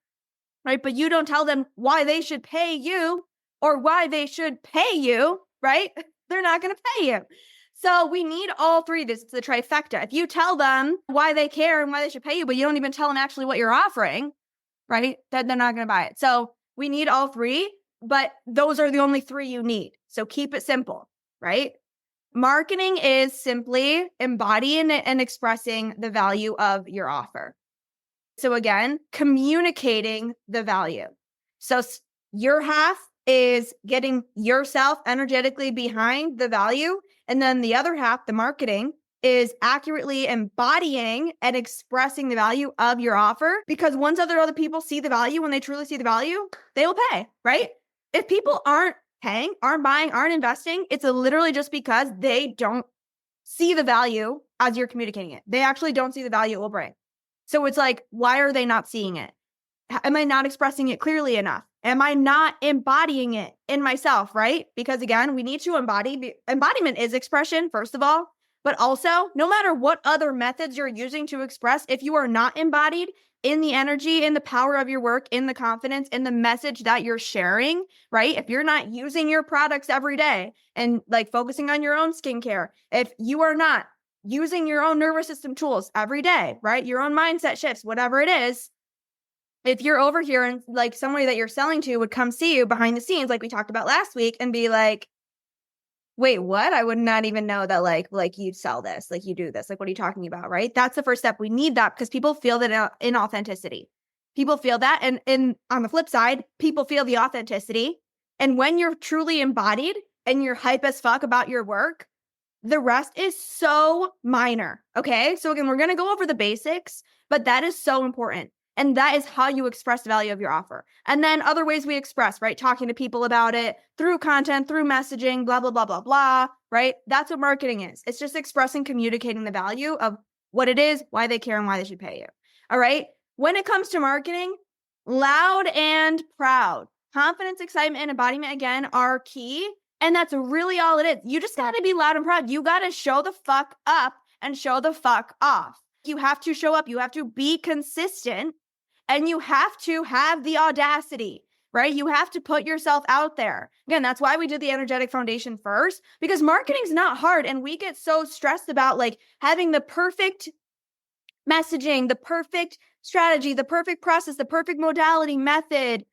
right, but you don't tell them why they should pay you or why they should pay you, right? They're not going to pay you. So we need all 3. This is the trifecta. If you tell them why they care and why they should pay you, but you don't even tell them actually what you're offering, right, then they're not going to buy it. So we need all 3, but those are the only 3 you need. So keep it simple, right? Marketing is simply embodying and expressing the value of your offer. So again, communicating the value. So your half is getting yourself energetically behind the value. And then the other half, the marketing, is accurately embodying and expressing the value of your offer. Because once other people see the value, when they truly see the value, they will pay, right? If people aren't paying, aren't buying, aren't investing, it's literally just because they don't see the value as you're communicating it. They actually don't see the value it will bring. So it's like, why are they not seeing it? Am I not expressing it clearly enough? Am I not embodying it in myself, right? Because again, we need to embody. Embodiment is expression, first of all, but also no matter what other methods you're using to express, if you are not embodied in the energy, in the power of your work, in the confidence, in the message that you're sharing, right? If you're not using your products every day and like focusing on your own skincare, if you are not using your own nervous system tools every day, right? Your own mindset shifts, whatever it is. If you're over here and like somebody that you're selling to would come see you behind the scenes, like we talked about last week, and be like, wait, what? I would not even know that like you sell this, like you do this. Like, what are you talking about, right? That's the first step. We need that because people feel that inauthenticity. People feel that. And on the flip side, people feel the authenticity. And when you're truly embodied and you're hype as fuck about your work, the rest is so minor, okay? So again, we're going to go over the basics, but that is so important. And that is how you express the value of your offer. And then other ways we express, right? Talking to people about it through content, through messaging, blah, blah, blah, blah, blah, right? That's what marketing is. It's just expressing, communicating the value of what it is, why they care, and why they should pay you. All right? When it comes to marketing, loud and proud. Confidence, excitement, and embodiment, again, are key. And that's really all it is. You just got to be loud and proud. You got to show the fuck up and show the fuck off. You have to show up. You have to be consistent. And you have to have the audacity, right? You have to put yourself out there. Again, that's why we did the energetic foundation first, because marketing's not hard. And we get so stressed about like having the perfect messaging, the perfect strategy, the perfect process, the perfect modality, method,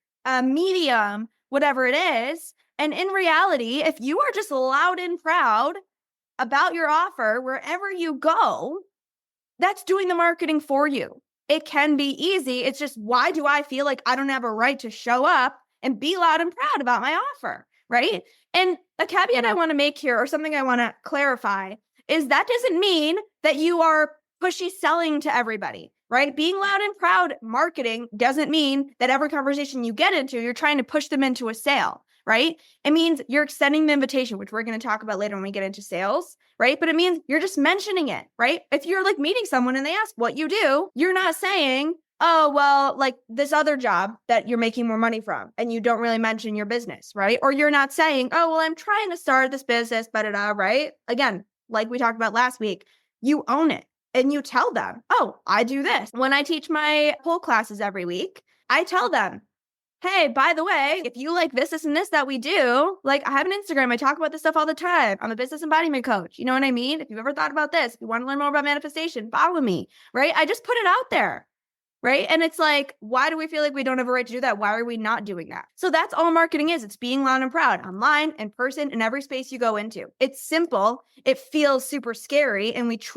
medium, whatever it is. And in reality, if you are just loud and proud about your offer wherever you go, that's doing the marketing for you. It can be easy. It's just, why do I feel like I don't have a right to show up and be loud and proud about my offer, right? And a caveat I want to make here, or something I want to clarify, is that doesn't mean that you are pushy selling to everybody, right? Being loud and proud marketing doesn't mean that every conversation you get into, you're trying to push them into a sale, right? It means you're extending the invitation, which we're going to talk about later when we get into sales, right? But it means you're just mentioning it, right? If you're like meeting someone and they ask what you do, you're not saying, oh, well, like this other job that you're making more money from, and you don't really mention your business, right? Or you're not saying, oh, well, I'm trying to start this business, right? Again, like we talked about last week, you own it and you tell them, oh, I do this. When I teach my whole classes every week, I tell them, hey, by the way, if you like this and this that we do, like I have an Instagram, I talk about this stuff all the time. I'm a business embodiment coach. You know what I mean? If you've ever thought about this, if you want to learn more about manifestation, follow me, right? I just put it out there. Right. And it's like, why do we feel like we don't have a right to do that? Why are we not doing that? So that's all marketing is. It's being loud and proud online, in person, in every space you go into. It's simple. It feels super scary. And this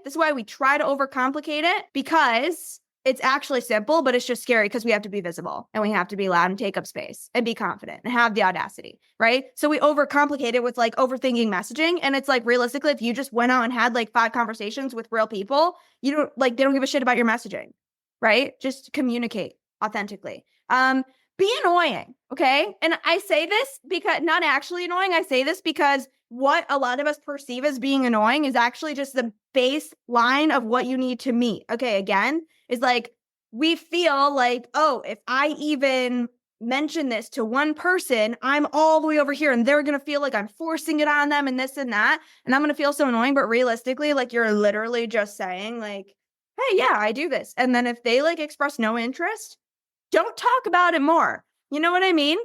is why we try to overcomplicate it, because it's actually simple, but it's just scary because we have to be visible and we have to be loud and take up space and be confident and have the audacity. Right. So we overcomplicate it with like overthinking messaging. And it's like, realistically, if you just went out and had like 5 conversations with real people, they don't give a shit about your messaging. Right? Just communicate authentically. Be annoying, okay? And I say this because, not actually annoying, I say this because what a lot of us perceive as being annoying is actually just the baseline of what you need to meet. Okay, again, is like, we feel like, oh, if I even mention this to one person, I'm all the way over here and they're going to feel like I'm forcing it on them and this and that. And I'm going to feel so annoying. But realistically, like you're literally just saying like, hey, yeah, I do this. And then if they like express no interest, don't talk about it more. You know what I mean?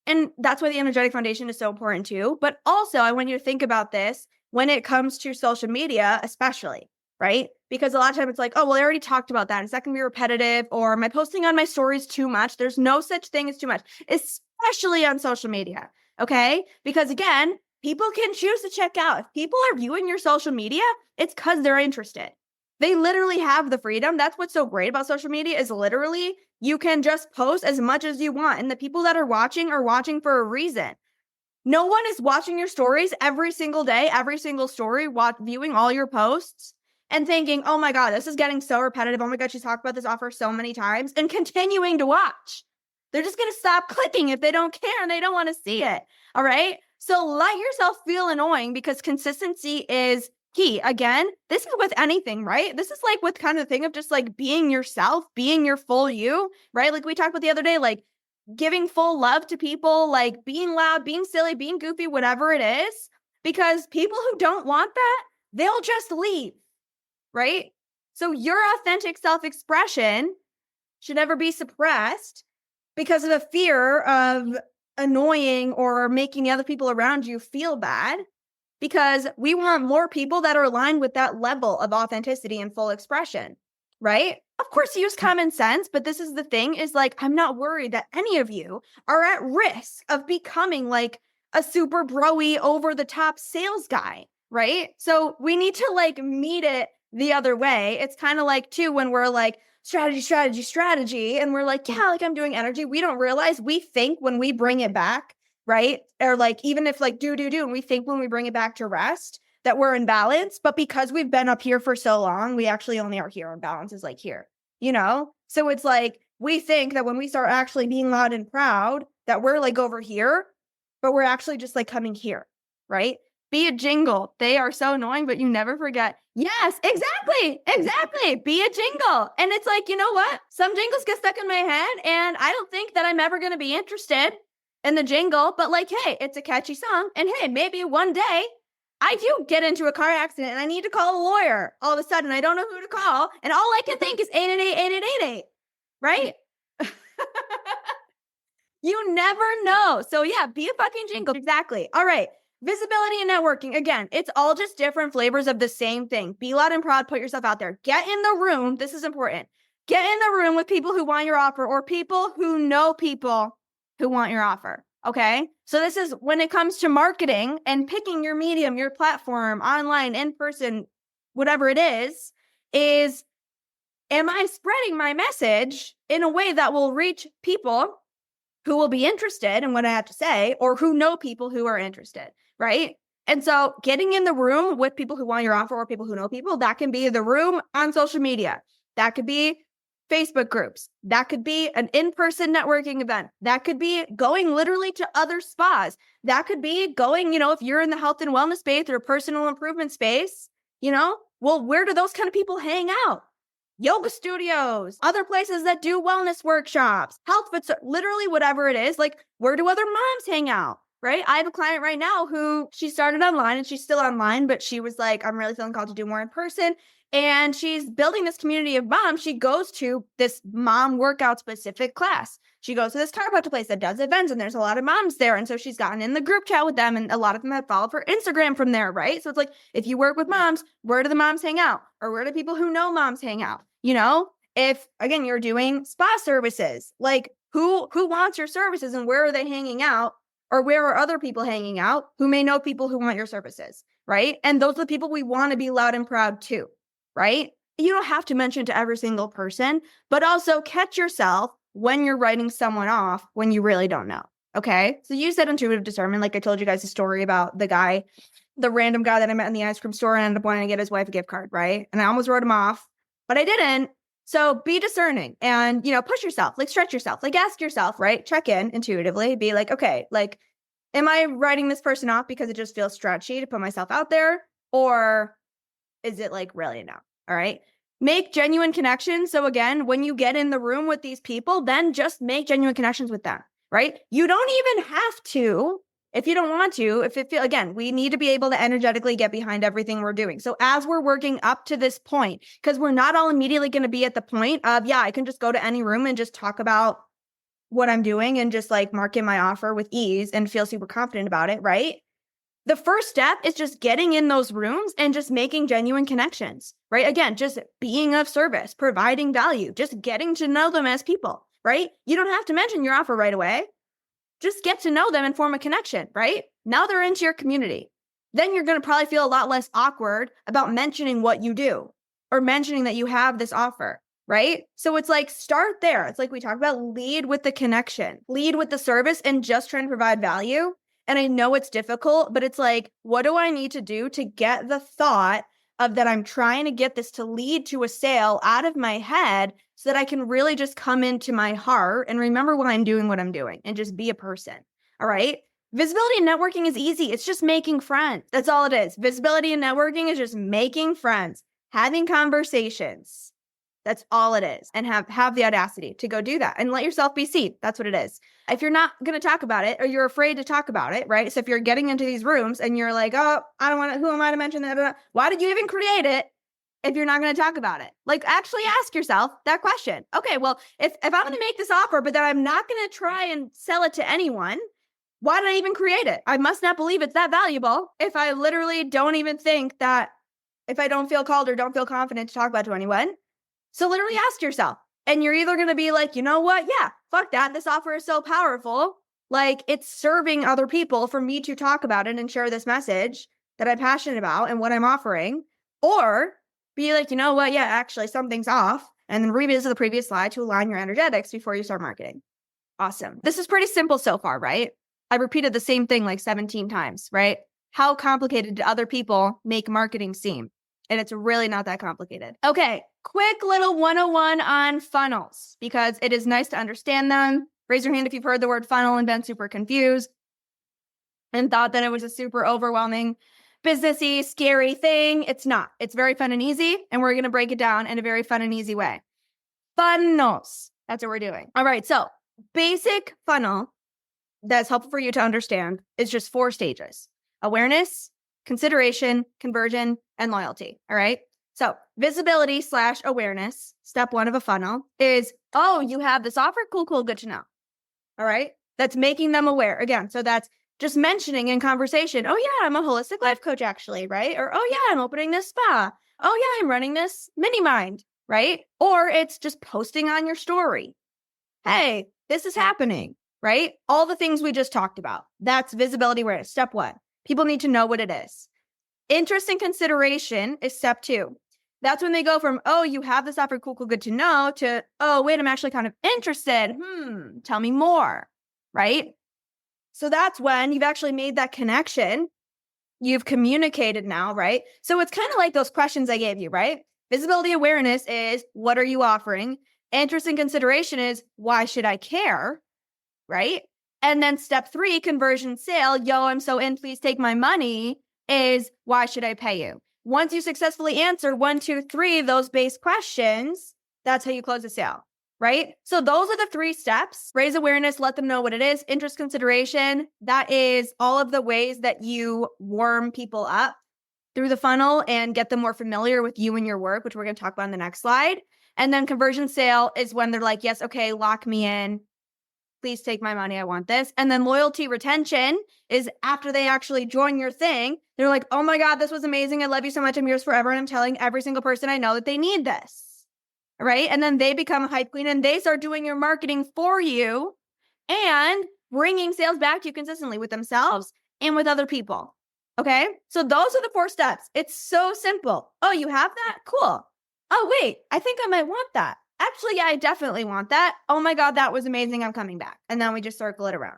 And that's why the energetic foundation is so important too. But also I want you to think about this when it comes to social media, especially, right? Because a lot of times it's like, oh, well, I already talked about that. Is that going to be repetitive? Or am I posting on my stories too much? There's no such thing as too much, especially on social media. Okay? Because again, people can choose to check out. If people are viewing your social media, it's because they're interested. They literally have the freedom. That's what's so great about social media is literally you can just post as much as you want. And the people that are watching for a reason. No one is watching your stories every single day, every single story, viewing all your posts and thinking, oh my God, this is getting so repetitive. Oh my God, she's talked about this offer so many times and continuing to watch. They're just going to stop clicking if they don't care and they don't want to see it. All right. So let yourself feel annoying because consistency is key. Again, this is with anything, right? This is like with kind of the thing of just like being yourself, being your full you, right? Like we talked about the other day, like giving full love to people, like being loud, being silly, being goofy, whatever it is, because people who don't want that, they'll just leave, right? So your authentic self-expression should never be suppressed because of a fear of annoying or making the other people around you feel bad. Because we want more people that are aligned with that level of authenticity and full expression, right? Of course, use common sense, but this is the thing is like, I'm not worried that any of you are at risk of becoming like a super bro-y over the top sales guy, right? So we need to like meet it the other way. It's kind of like too, when we're like, strategy. And we're like, yeah, like I'm doing energy. We don't realize we think when we bring it back, right? Or like, even if like do, and we think when we bring it back to rest that we're in balance, but because we've been up here for so long, we actually only are here and balance is like here, you know? So it's like, we think that when we start actually being loud and proud that we're like over here, but we're actually just like coming here, right? Be a jingle. They are so annoying, but you never forget. Yes, exactly. Be a jingle. And it's like, you know what? Some jingles get stuck in my head and I don't think that I'm ever going to be interested in the jingle, but like, hey, it's a catchy song. And hey, maybe one day I do get into a car accident and I need to call a lawyer. All of a sudden, I don't know who to call. And all I can think is 888-8888, right? You never know. So yeah, be a fucking jingle. Exactly. All right. Visibility and networking. Again, it's all just different flavors of the same thing. Be loud and proud. Put yourself out there. Get in the room. This is important. Get in the room with people who want your offer or people who know people who want your offer. Okay. So this is when it comes to marketing and picking your medium, your platform, online, in person, whatever it is am I spreading my message in a way that will reach people who will be interested in what I have to say or who know people who are interested, right? And so getting in the room with people who want your offer or people who know people, that can be the room on social media. That could be Facebook groups. That could be an in-person networking event. That could be going literally to other spas. That could be going, if you're in the health and wellness space or personal improvement space, well, where do those kind of people hang out? Yoga studios, other places that do wellness workshops, health fits, literally whatever it is. Like, where do other moms hang out? Right? I have a client right now who she started online and she's still online, but she was like, I'm really feeling called to do more in person. And she's building this community of moms. She goes to this mom workout specific class. She goes to this chiropractor place that does events and there's a lot of moms there. And so she's gotten in the group chat with them and a lot of them have followed her Instagram from there, right? So it's like, if you work with moms, where do the moms hang out? Or where do people who know moms hang out? If, again, you're doing spa services, like who wants your services and where are they hanging out? Or where are other people hanging out who may know people who want your services, right? And those are the people we want to be loud and proud to, right? You don't have to mention to every single person, but also catch yourself when you're writing someone off when you really don't know, okay? So use that intuitive discernment. Like I told you guys a story about the random guy that I met in the ice cream store and ended up wanting to get his wife a gift card, right? And I almost wrote him off, but I didn't. So be discerning and, push yourself, like stretch yourself, like ask yourself, right? Check in intuitively, be like, okay, like, am I writing this person off because it just feels stretchy to put myself out there? Or is it like really enough? All right. Make genuine connections. So again, when you get in the room with these people, then just make genuine connections with them, right? You don't even have to, if you don't want to, again, we need to be able to energetically get behind everything we're doing. So as we're working up to this point, because we're not all immediately going to be at the point of, I can just go to any room and just talk about what I'm doing and just like market my offer with ease and feel super confident about it, right? The first step is just getting in those rooms and just making genuine connections, right? Again, just being of service, providing value, just getting to know them as people, right? You don't have to mention your offer right away. Just get to know them and form a connection, right? Now they're into your community. Then you're going to probably feel a lot less awkward about mentioning what you do or mentioning that you have this offer, right? So it's like, start there. It's like we talked about, lead with the connection, lead with the service and just trying to provide value. And I know it's difficult, but it's like, what do I need to do to get the thought of that I'm trying to get this to lead to a sale out of my head so that I can really just come into my heart and remember why I'm doing what I'm doing and just be a person. All right. Visibility and networking is easy. It's just making friends. That's all it is. Visibility and networking is just making friends, having conversations. That's all it is. And have the audacity to go do that and let yourself be seen. That's what it is. If you're not going to talk about it or you're afraid to talk about it, right? So if you're getting into these rooms and you're like, oh, I don't want to, who am I to mention that? Why did you even create it if you're not going to talk about it? Like, actually ask yourself that question. Okay, well, if I'm going to make this offer, but then I'm not going to try and sell it to anyone, why did I even create it? I must not believe it's that valuable if I literally don't even think that, if I don't feel called or don't feel confident to talk about it to anyone. So literally ask yourself, and you're either going to be like, you know what? Yeah, fuck that. This offer is so powerful. Like, it's serving other people for me to talk about it and share this message that I'm passionate about and what I'm offering. Or be like, you know what? Yeah, actually something's off. And then revisit the previous slide to align your energetics before you start marketing. Awesome. This is pretty simple so far, right? I repeated the same thing like 17 times, right? How complicated do other people make marketing seem? And it's really not that complicated. Okay, quick little 101 on funnels, because it is nice to understand them. Raise your hand if you've heard the word funnel and been super confused and thought that it was a super overwhelming, businessy, scary thing. It's not. It's very fun and easy, and we're going to break it down in a very fun and easy way. Funnels. That's what we're doing. All right, so basic funnel that's helpful for you to understand is just 4 stages: awareness, consideration, conversion, and loyalty. All right. So visibility / awareness, step 1 of a funnel is, oh, you have this offer. Cool, good to know. All right. That's making them aware. Again, so that's just mentioning in conversation. Oh yeah, I'm a holistic life coach actually. Right. Or, oh yeah, I'm opening this spa. Oh yeah, I'm running this mini mind. Right. Or it's just posting on your story. Hey, this is happening. Right. All the things we just talked about. That's visibility awareness. Step 1. People need to know what it is. Interest and consideration is step 2. That's when they go from, oh, you have this offer, cool, good to know, to, oh, wait, I'm actually kind of interested. Tell me more, right? So that's when you've actually made that connection You've communicated now, right? So it's kind of like those questions I gave you, right? Visibility awareness is, what are you offering? Interest and consideration is, why should I care? Right? And then step 3, conversion sale, yo, I'm so in, please take my money, is, why should I pay you? Once you successfully answer 1, 2, 3 of those base questions, that's how you close a sale, right? So those are the 3 steps. Raise awareness, let them know what it is. Interest, consideration, that is all of the ways that you warm people up through the funnel and get them more familiar with you and your work, which we're going to talk about in the next slide. And then conversion sale is when they're like, yes, okay, lock me in. Please take my money. I want this. And then loyalty retention is after they actually join your thing. They're like, oh my God, this was amazing. I love you so much. I'm yours forever. And I'm telling every single person I know that they need this. Right. And then they become a hype queen and they start doing your marketing for you and bringing sales back to you consistently with themselves and with other people. Okay. So those are the 4 steps. It's so simple. Oh, you have that? Cool. Oh, wait, I think I might want that. Actually, yeah, I definitely want that. Oh my God, that was amazing. I'm coming back. And then we just circle it around,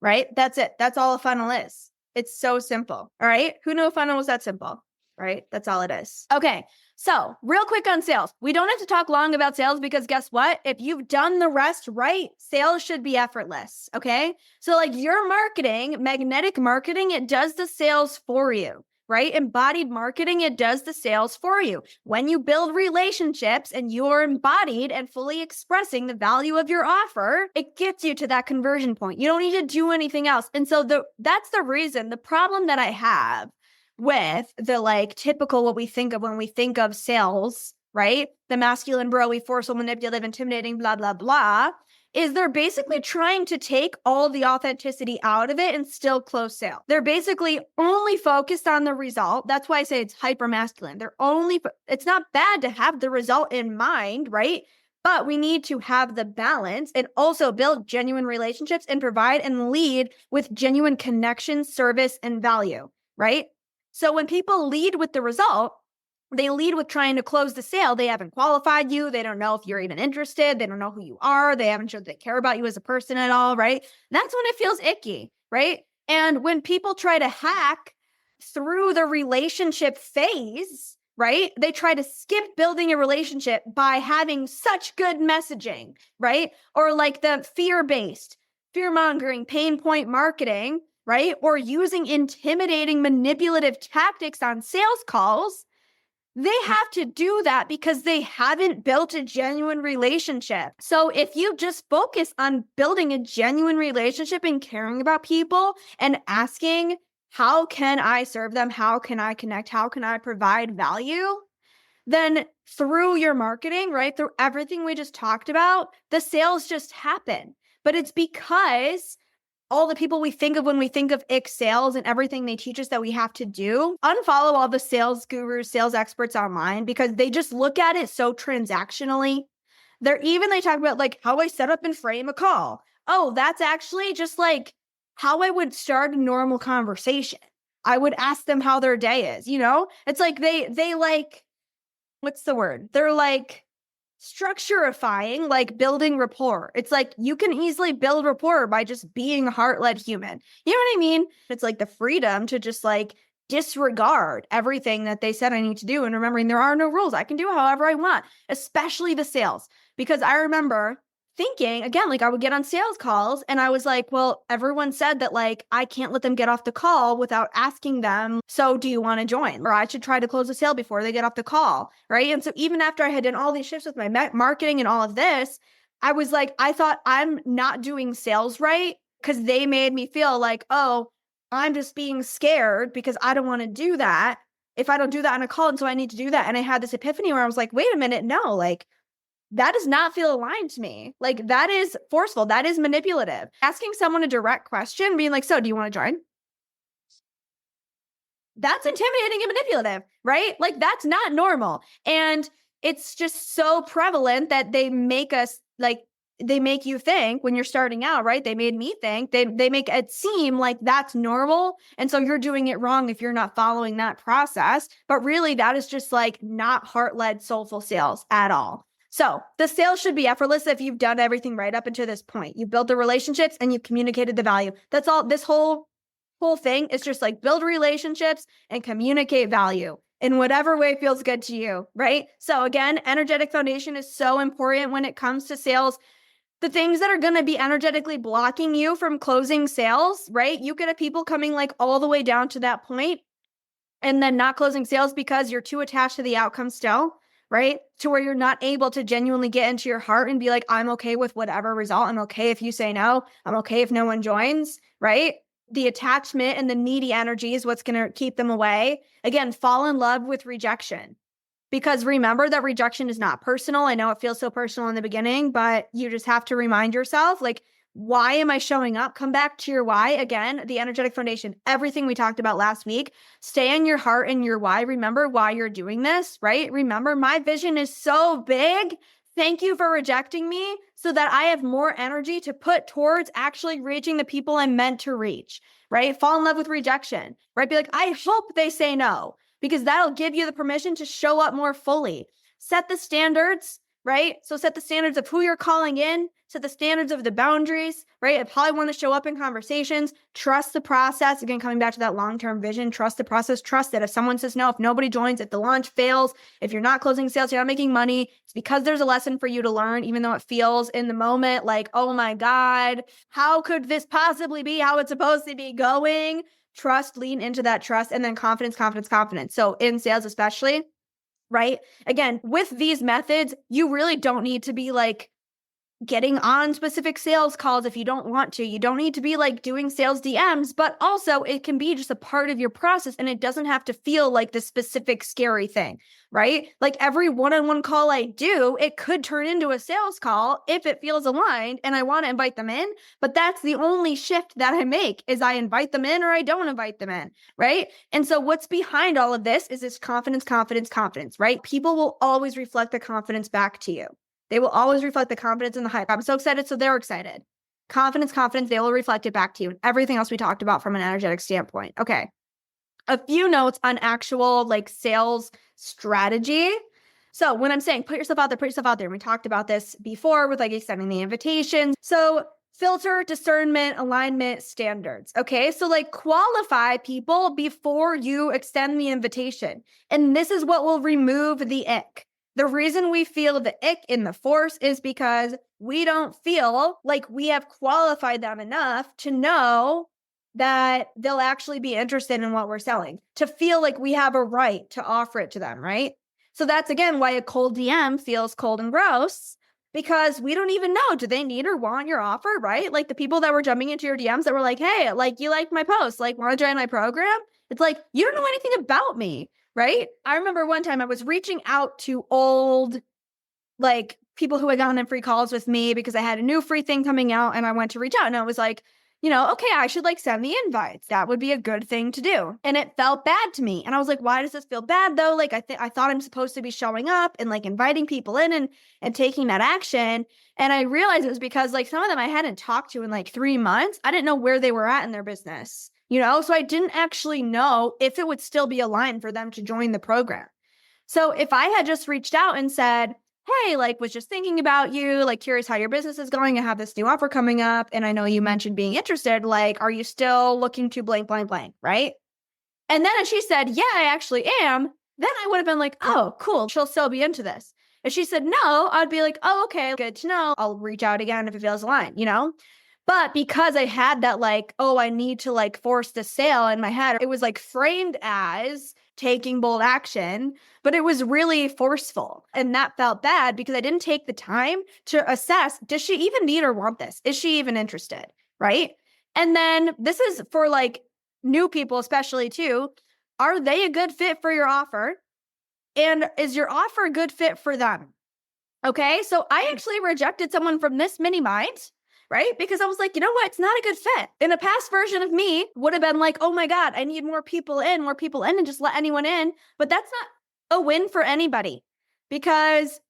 right? That's it. That's all a funnel is. It's so simple. All right. Who knew a funnel was that simple, right? That's all it is. Okay. So real quick on sales. We don't have to talk long about sales because guess what? If you've done the rest right, sales should be effortless. Okay. So like your marketing, magnetic marketing, it does the sales for you. Right? Embodied marketing, it does the sales for you. When you build relationships and you're embodied and fully expressing the value of your offer, it gets you to that conversion point. You don't need to do anything else. And so that's the reason, the problem that I have with the like typical what we think of when we think of sales, right? The masculine, broy, forceful, manipulative, intimidating, blah, blah, blah, is they're basically trying to take all the authenticity out of it and still close sale. They're basically only focused on the result. That's why I say it's hyper masculine. It's not bad to have the result in mind, right? But we need to have the balance and also build genuine relationships and provide and lead with genuine connection, service, and value, right? So when people lead with the result, they lead with trying to close the sale. They haven't qualified you. They don't know if you're even interested. They don't know who you are. They haven't showed they care about you as a person at all, right? That's when it feels icky, right? And when people try to hack through the relationship phase, right? They try to skip building a relationship by having such good messaging, right? Or like the fear-based, fear-mongering, pain point marketing, right? Or using intimidating, manipulative tactics on sales calls. They have to do that because they haven't built a genuine relationship. So if you just focus on building a genuine relationship and caring about people and asking, how can I serve them? How can I connect? How can I provide value? Then through your marketing, right? Through everything we just talked about, the sales just happen. But it's because all the people we think of when we think of ick sales and everything they teach us that we have to do, unfollow all the sales gurus, sales experts online because they just look at it so transactionally. They talk about like how I set up and frame a call. Oh, that's actually just like how I would start a normal conversation. I would ask them how their day is, you know? It's like they like, what's the word? They're like structurifying, like building rapport. It's like you can easily build rapport by just being a heart-led human. You know what I mean? It's like the freedom to just like disregard everything that they said I need to do and remembering there are no rules. I can do however I want, especially the sales. Because I remember thinking, again, like I would get on sales calls and I was like, well, everyone said that like I can't let them get off the call without asking them, so do you want to join? Or I should try to close the sale before they get off the call, right? And so even after I had done all these shifts with my marketing and all of this, I was like, I thought I'm not doing sales right because they made me feel like, oh, I'm just being scared because I don't want to do that if I don't do that on a call. And so I need to do that. And I had this epiphany where I was like, wait a minute, no, like, that does not feel aligned to me. Like that is forceful. That is manipulative. Asking someone a direct question, being like, so do you want to join? That's intimidating and manipulative, right? Like that's not normal. And it's just so prevalent that they make us like, they make you think when you're starting out, right? They made me think they make it seem like that's normal. And so you're doing it wrong if you're not following that process. But really that is just like not heart-led soulful sales at all. So the sales should be effortless if you've done everything right up until this point. You built the relationships and you've communicated the value. That's all. This whole whole thing is just like build relationships and communicate value in whatever way feels good to you, right? So again, energetic foundation is so important when it comes to sales. The things that are going to be energetically blocking you from closing sales, right? You could have people coming like all the way down to that point and then not closing sales because you're too attached to the outcome still, right? To where you're not able to genuinely get into your heart and be like, I'm okay with whatever result. I'm okay if you say no. I'm okay if no one joins, right? The attachment and the needy energy is what's going to keep them away. Again, fall in love with rejection. Because remember that rejection is not personal. I know it feels so personal in the beginning, but you just have to remind yourself, like, why am I showing up? Come back to your why. Again, the energetic foundation, everything we talked about last week, stay in your heart and your why. Remember why you're doing this, right? Remember, my vision is so big. Thank you for rejecting me so that I have more energy to put towards actually reaching the people I'm meant to reach, right? Fall in love with rejection, right? Be like, I hope they say no, because that'll give you the permission to show up more fully. Set the standards, right? So set the standards of who you're calling in, set the standards of the boundaries, right? Of how I want to show up in conversations. Trust the process. Again, coming back to that long-term vision, trust the process, trust that if someone says no, if nobody joins, if the launch fails, if you're not closing sales, you're not making money, it's because there's a lesson for you to learn, even though it feels in the moment like, oh my God, how could this possibly be how it's supposed to be going? Trust, lean into that trust, and then confidence, confidence, confidence. So in sales especially, right? Again, with these methods, you really don't need to be like getting on specific sales calls if you don't want to. You don't need to be like doing sales DMs, but also it can be just a part of your process and it doesn't have to feel like the specific scary thing, right? Like every one-on-one call I do, it could turn into a sales call if it feels aligned and I want to invite them in, but that's the only shift that I make is I invite them in or I don't invite them in, right? And so what's behind all of this is this confidence, confidence, confidence, right? People will always reflect the confidence back to you. They will always reflect the confidence and the hype. I'm so excited, so they're excited. Confidence, confidence, they will reflect it back to you. And everything else we talked about from an energetic standpoint. Okay. A few notes on actual like sales strategy. So when I'm saying put yourself out there, put yourself out there. We talked about this before with like extending the invitation. So filter, discernment, alignment, standards. Okay. So like qualify people before you extend the invitation. And this is what will remove the ick. The reason we feel the ick in the force is because we don't feel like we have qualified them enough to know that they'll actually be interested in what we're selling, to feel like we have a right to offer it to them, right? So that's, again, why a cold DM feels cold and gross, because we don't even know, do they need or want your offer, right? Like the people that were jumping into your DMs that were like, hey, like you like my post, like want to join my program? It's like, you don't know anything about me. Right? I remember one time I was reaching out to old, like people who had gotten in free calls with me because I had a new free thing coming out and I went to reach out and I was like, you know, okay, I should like send the invites. That would be a good thing to do. And it felt bad to me. And I was like, why does this feel bad though? Like I thought I'm supposed to be showing up and like inviting people in and taking that action. And I realized it was because like some of them I hadn't talked to in like 3 months. I didn't know where they were at in their business. You know, so I didn't actually know if it would still be aligned for them to join the program. So if I had just reached out and said, hey, like was just thinking about you, like curious how your business is going. I have this new offer coming up. And I know you mentioned being interested. Like, are you still looking to blank, blank, blank, right? And then if she said, yeah, I actually am, then I would have been like, oh, cool. She'll still be into this. If she said no, I'd be like, oh, okay, good to know. I'll reach out again if it feels aligned, you know? But because I had that like, oh, I need to like force the sale in my head, it was like framed as taking bold action, but it was really forceful. And that felt bad because I didn't take the time to assess, does she even need or want this? Is she even interested? Right? And then this is for like new people, especially too. Are they a good fit for your offer? And is your offer a good fit for them? Okay. So I actually rejected someone from this mini mind, right? Because I was like, you know what? It's not a good fit. In a past version of me would have been like, oh my God, I need more people in, and just let anyone in. But that's not a win for anybody because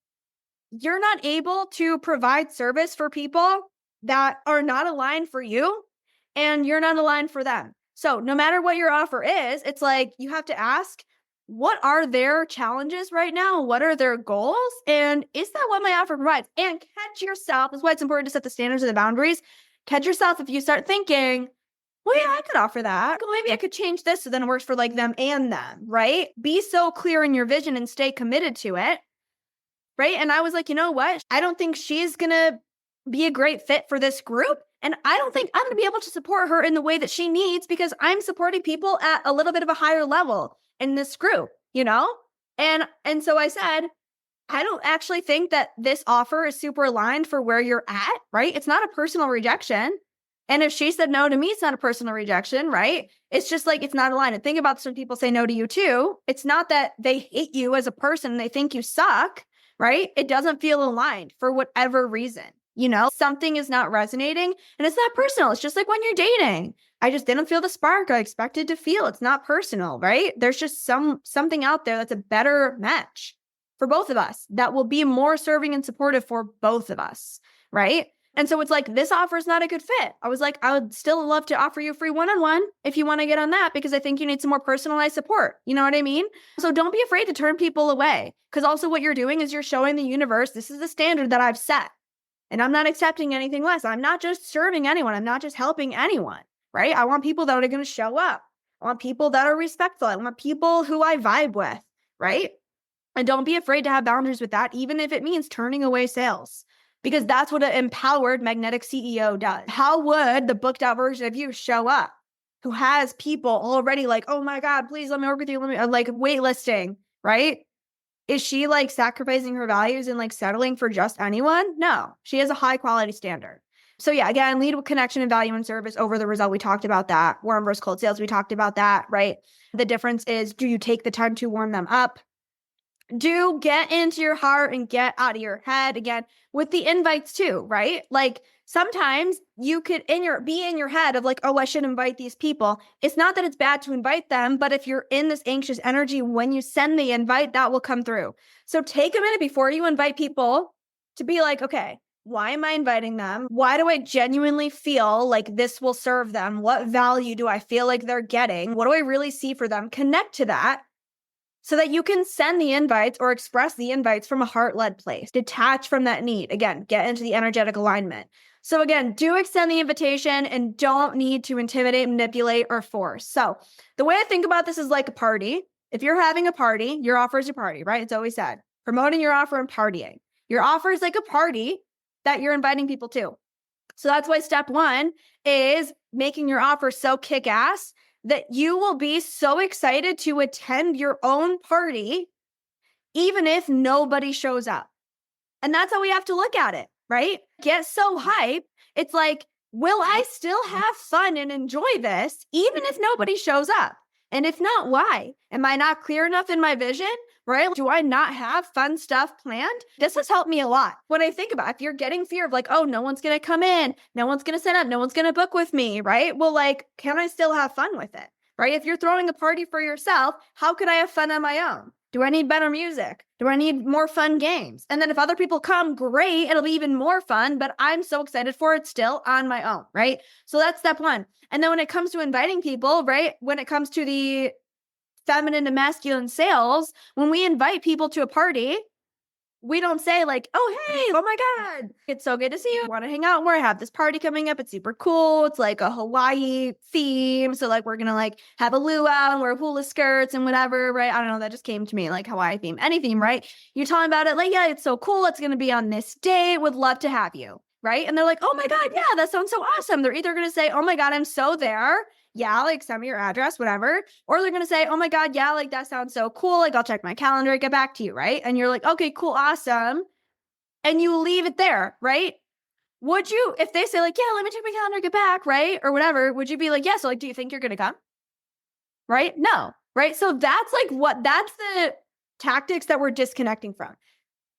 you're not able to provide service for people that are not aligned for you and you're not aligned for them. So no matter what your offer is, it's like you have to ask, what are their challenges right now? What are their goals? And is that what my offer provides? And catch yourself. That's why it's important to set the standards and the boundaries. Catch yourself if you start thinking, well, yeah, I could offer that. Well, maybe I could change this so then it works for like them and them, right? Be so clear in your vision and stay committed to it, right? And I was like, you know what? I don't think she's going to be a great fit for this group. And I don't think I'm going to be able to support her in the way that she needs because I'm supporting people at a little bit of a higher level in this group, you know? And so I said, I don't actually think that this offer is super aligned for where you're at, right? It's not a personal rejection. And if she said no to me, it's not a personal rejection, right? It's just like, it's not aligned. And think about this when people say no to you too. It's not that they hate you as a person and they think you suck, right? It doesn't feel aligned for whatever reason. You know, something is not resonating and it's not personal. It's just like when you're dating. I just didn't feel the spark I expected to feel. It's not personal, right? There's just something out there that's a better match for both of us that will be more serving and supportive for both of us, right? And so it's like, this offer is not a good fit. I was like, I would still love to offer you a free one-on-one if you want to get on that, because I think you need some more personalized support. You know what I mean? So don't be afraid to turn people away, because also what you're doing is you're showing the universe, this is the standard that I've set. And I'm not accepting anything less. I'm not just serving anyone. I'm not just helping anyone, right? I want people that are going to show up. I want people that are respectful. I want people who I vibe with, right? And don't be afraid to have boundaries with that, even if it means turning away sales, because that's what an empowered magnetic CEO does. How would the booked out version of you show up who has people already like, oh my God, please let me work with you. Let me like waitlisting, right? Is she like sacrificing her values and like settling for just anyone? No, she has a high quality standard. So yeah, again, lead with connection and value and service over the result. We talked about that. Warm versus cold sales. We talked about that, right? The difference is, do you take the time to warm them up? Do get into your heart and get out of your head again with the invites too, right? Like sometimes you could be in your head of like, oh, I should invite these people. It's not that it's bad to invite them, but if you're in this anxious energy, when you send the invite, that will come through. So take a minute before you invite people to be like, okay, why am I inviting them? Why do I genuinely feel like this will serve them? What value do I feel like they're getting? What do I really see for them? Connect to that, so that you can send the invites or express the invites from a heart-led place. Detach from that need. Again, get into the energetic alignment. So again, do extend the invitation and don't need to intimidate, manipulate, or force. So the way I think about this is like a party. If you're having a party, your offer is your party, right? It's always said. Promoting your offer and partying. Your offer is like a party that you're inviting people to. So that's why step one is making your offer so kick-ass that you will be so excited to attend your own party, even if nobody shows up. And that's how we have to look at it, right? Get so hyped. It's like, will I still have fun and enjoy this, even if nobody shows up? And if not, why? Am I not clear enough in my vision, right? Do I not have fun stuff planned? This has helped me a lot. When I think about, if you're getting fear of like, oh, no one's going to come in, no one's going to sign up, no one's going to book with me, right? Well, like, can I still have fun with it, right? If you're throwing a party for yourself, how could I have fun on my own? Do I need better music? Do I need more fun games? And then if other people come, great, it'll be even more fun, but I'm so excited for it still on my own, right? So that's step one. And then when it comes to inviting people, right? When it comes to the feminine to masculine sales, when we invite people to a party, we don't say like, oh, hey, oh my God, it's so good to see you. Want to hang out more? I have this party coming up. It's super cool. It's like a Hawaii theme. So like, we're going to like have a luau and wear hula skirts and whatever, right? I don't know. That just came to me, like Hawaii theme, any theme, right? You're talking about it like, yeah, it's so cool. It's going to be on this date. Would love to have you, right? And they're like, oh my God, yeah, that sounds so awesome. They're either going to say, oh my God, I'm so there. Yeah, like send me your address, whatever. Or they're going to say, oh my God, yeah, like that sounds so cool. Like I'll check my calendar and get back to you, right? And you're like, okay, cool, awesome. And you leave it there, right? Would you, if they say like, yeah, let me check my calendar, get back, right? Or whatever, would you be like, yeah, so like, do you think you're going to come? Right? No, right? So that's like that's the tactics that we're disconnecting from.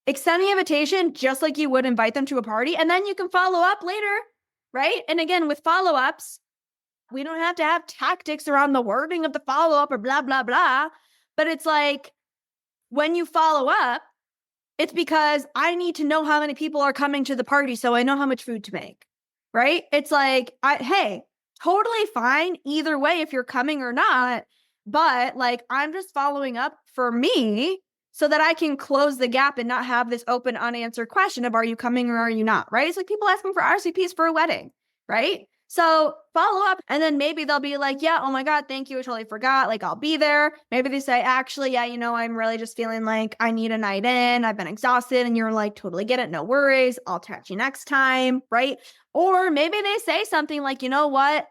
Extend the invitation just like you would invite them to a party. And then you can follow up later, right? And again, with follow-ups, we don't have to have tactics around the wording of the follow-up or blah, blah, blah. But it's like when you follow up, it's because I need to know how many people are coming to the party so I know how much food to make, right? It's like, hey, totally fine either way if you're coming or not. But like, I'm just following up for me so that I can close the gap and not have this open, unanswered question of are you coming or are you not, right? It's like people asking for RSVPs for a wedding, right? So follow up, and then maybe they'll be like, yeah, oh my God, thank you. I totally forgot. Like, I'll be there. Maybe they say, actually, yeah, I'm really just feeling like I need a night in. I've been exhausted. And you're like, totally get it. No worries. I'll catch you next time. Right. Or maybe they say something like, you know what?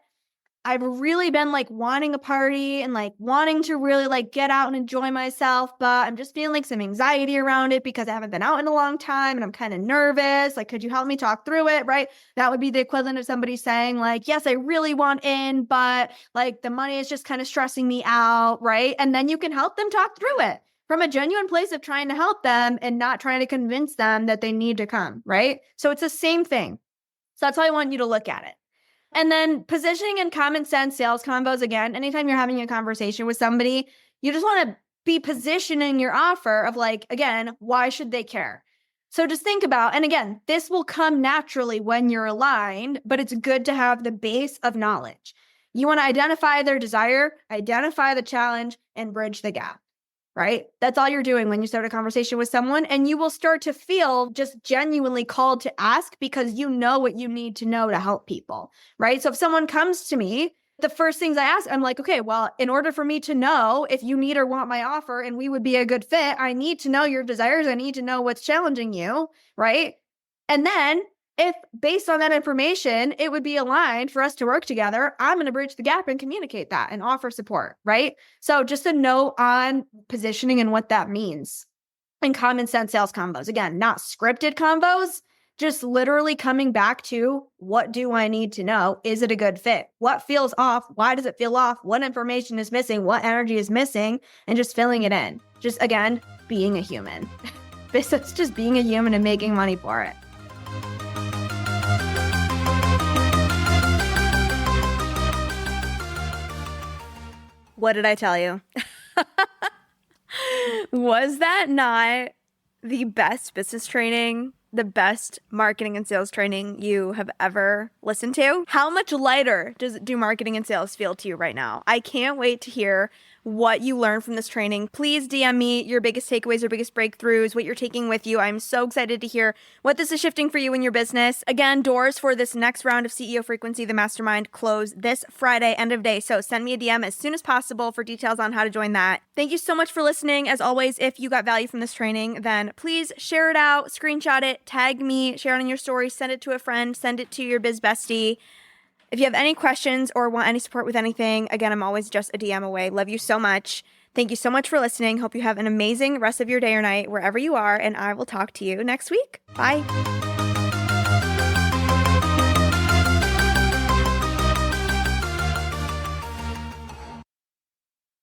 I've really been like wanting a party and like wanting to really like get out and enjoy myself, but I'm just feeling like some anxiety around it because I haven't been out in a long time and I'm kind of nervous. Like, could you help me talk through it? Right. That would be the equivalent of somebody saying like, yes, I really want in, but like the money is just kind of stressing me out. Right. And then you can help them talk through it from a genuine place of trying to help them and not trying to convince them that they need to come. Right. So it's the same thing. So that's how I want you to look at it. And then positioning and common sense sales combos, again, anytime you're having a conversation with somebody, you just want to be positioning your offer of like, again, why should they care? So just think about, and again, this will come naturally when you're aligned, but it's good to have the base of knowledge. You want to identify their desire, identify the challenge, and bridge the gap. Right? That's all you're doing when you start a conversation with someone, and you will start to feel just genuinely called to ask because you know what you need to know to help people, right? So if someone comes to me, the first things I ask, I'm like, okay, well, in order for me to know if you need or want my offer and we would be a good fit, I need to know your desires. I need to know what's challenging you, right? And then if based on that information, it would be aligned for us to work together, I'm going to bridge the gap and communicate that and offer support, right? So just a note on positioning and what that means. And common sense sales combos. Again, not scripted combos, just literally coming back to what do I need to know? Is it a good fit? What feels off? Why does it feel off? What information is missing? What energy is missing? And just filling it in. Just again, being a human. It's just being a human and making money for it. What did I tell you? Was that not the best business training, the best marketing and sales training you have ever listened to? How much lighter do marketing and sales feel to you right now? I can't wait to hear what you learned from this training. Please DM me your biggest takeaways, your biggest breakthroughs, what you're taking with you. I'm so excited to hear what this is shifting for you in your business. Again, doors for this next round of CEO Frequency, the mastermind, close this Friday, end of day. So send me a DM as soon as possible for details on how to join that. Thank you so much for listening. As always, if you got value from this training, then please share it out, screenshot it, tag me, share it on your story, send it to a friend, send it to your biz bestie. If you have any questions or want any support with anything, again, I'm always just a DM away. Love you so much. Thank you so much for listening. Hope you have an amazing rest of your day or night wherever you are, and I will talk to you next week. Bye.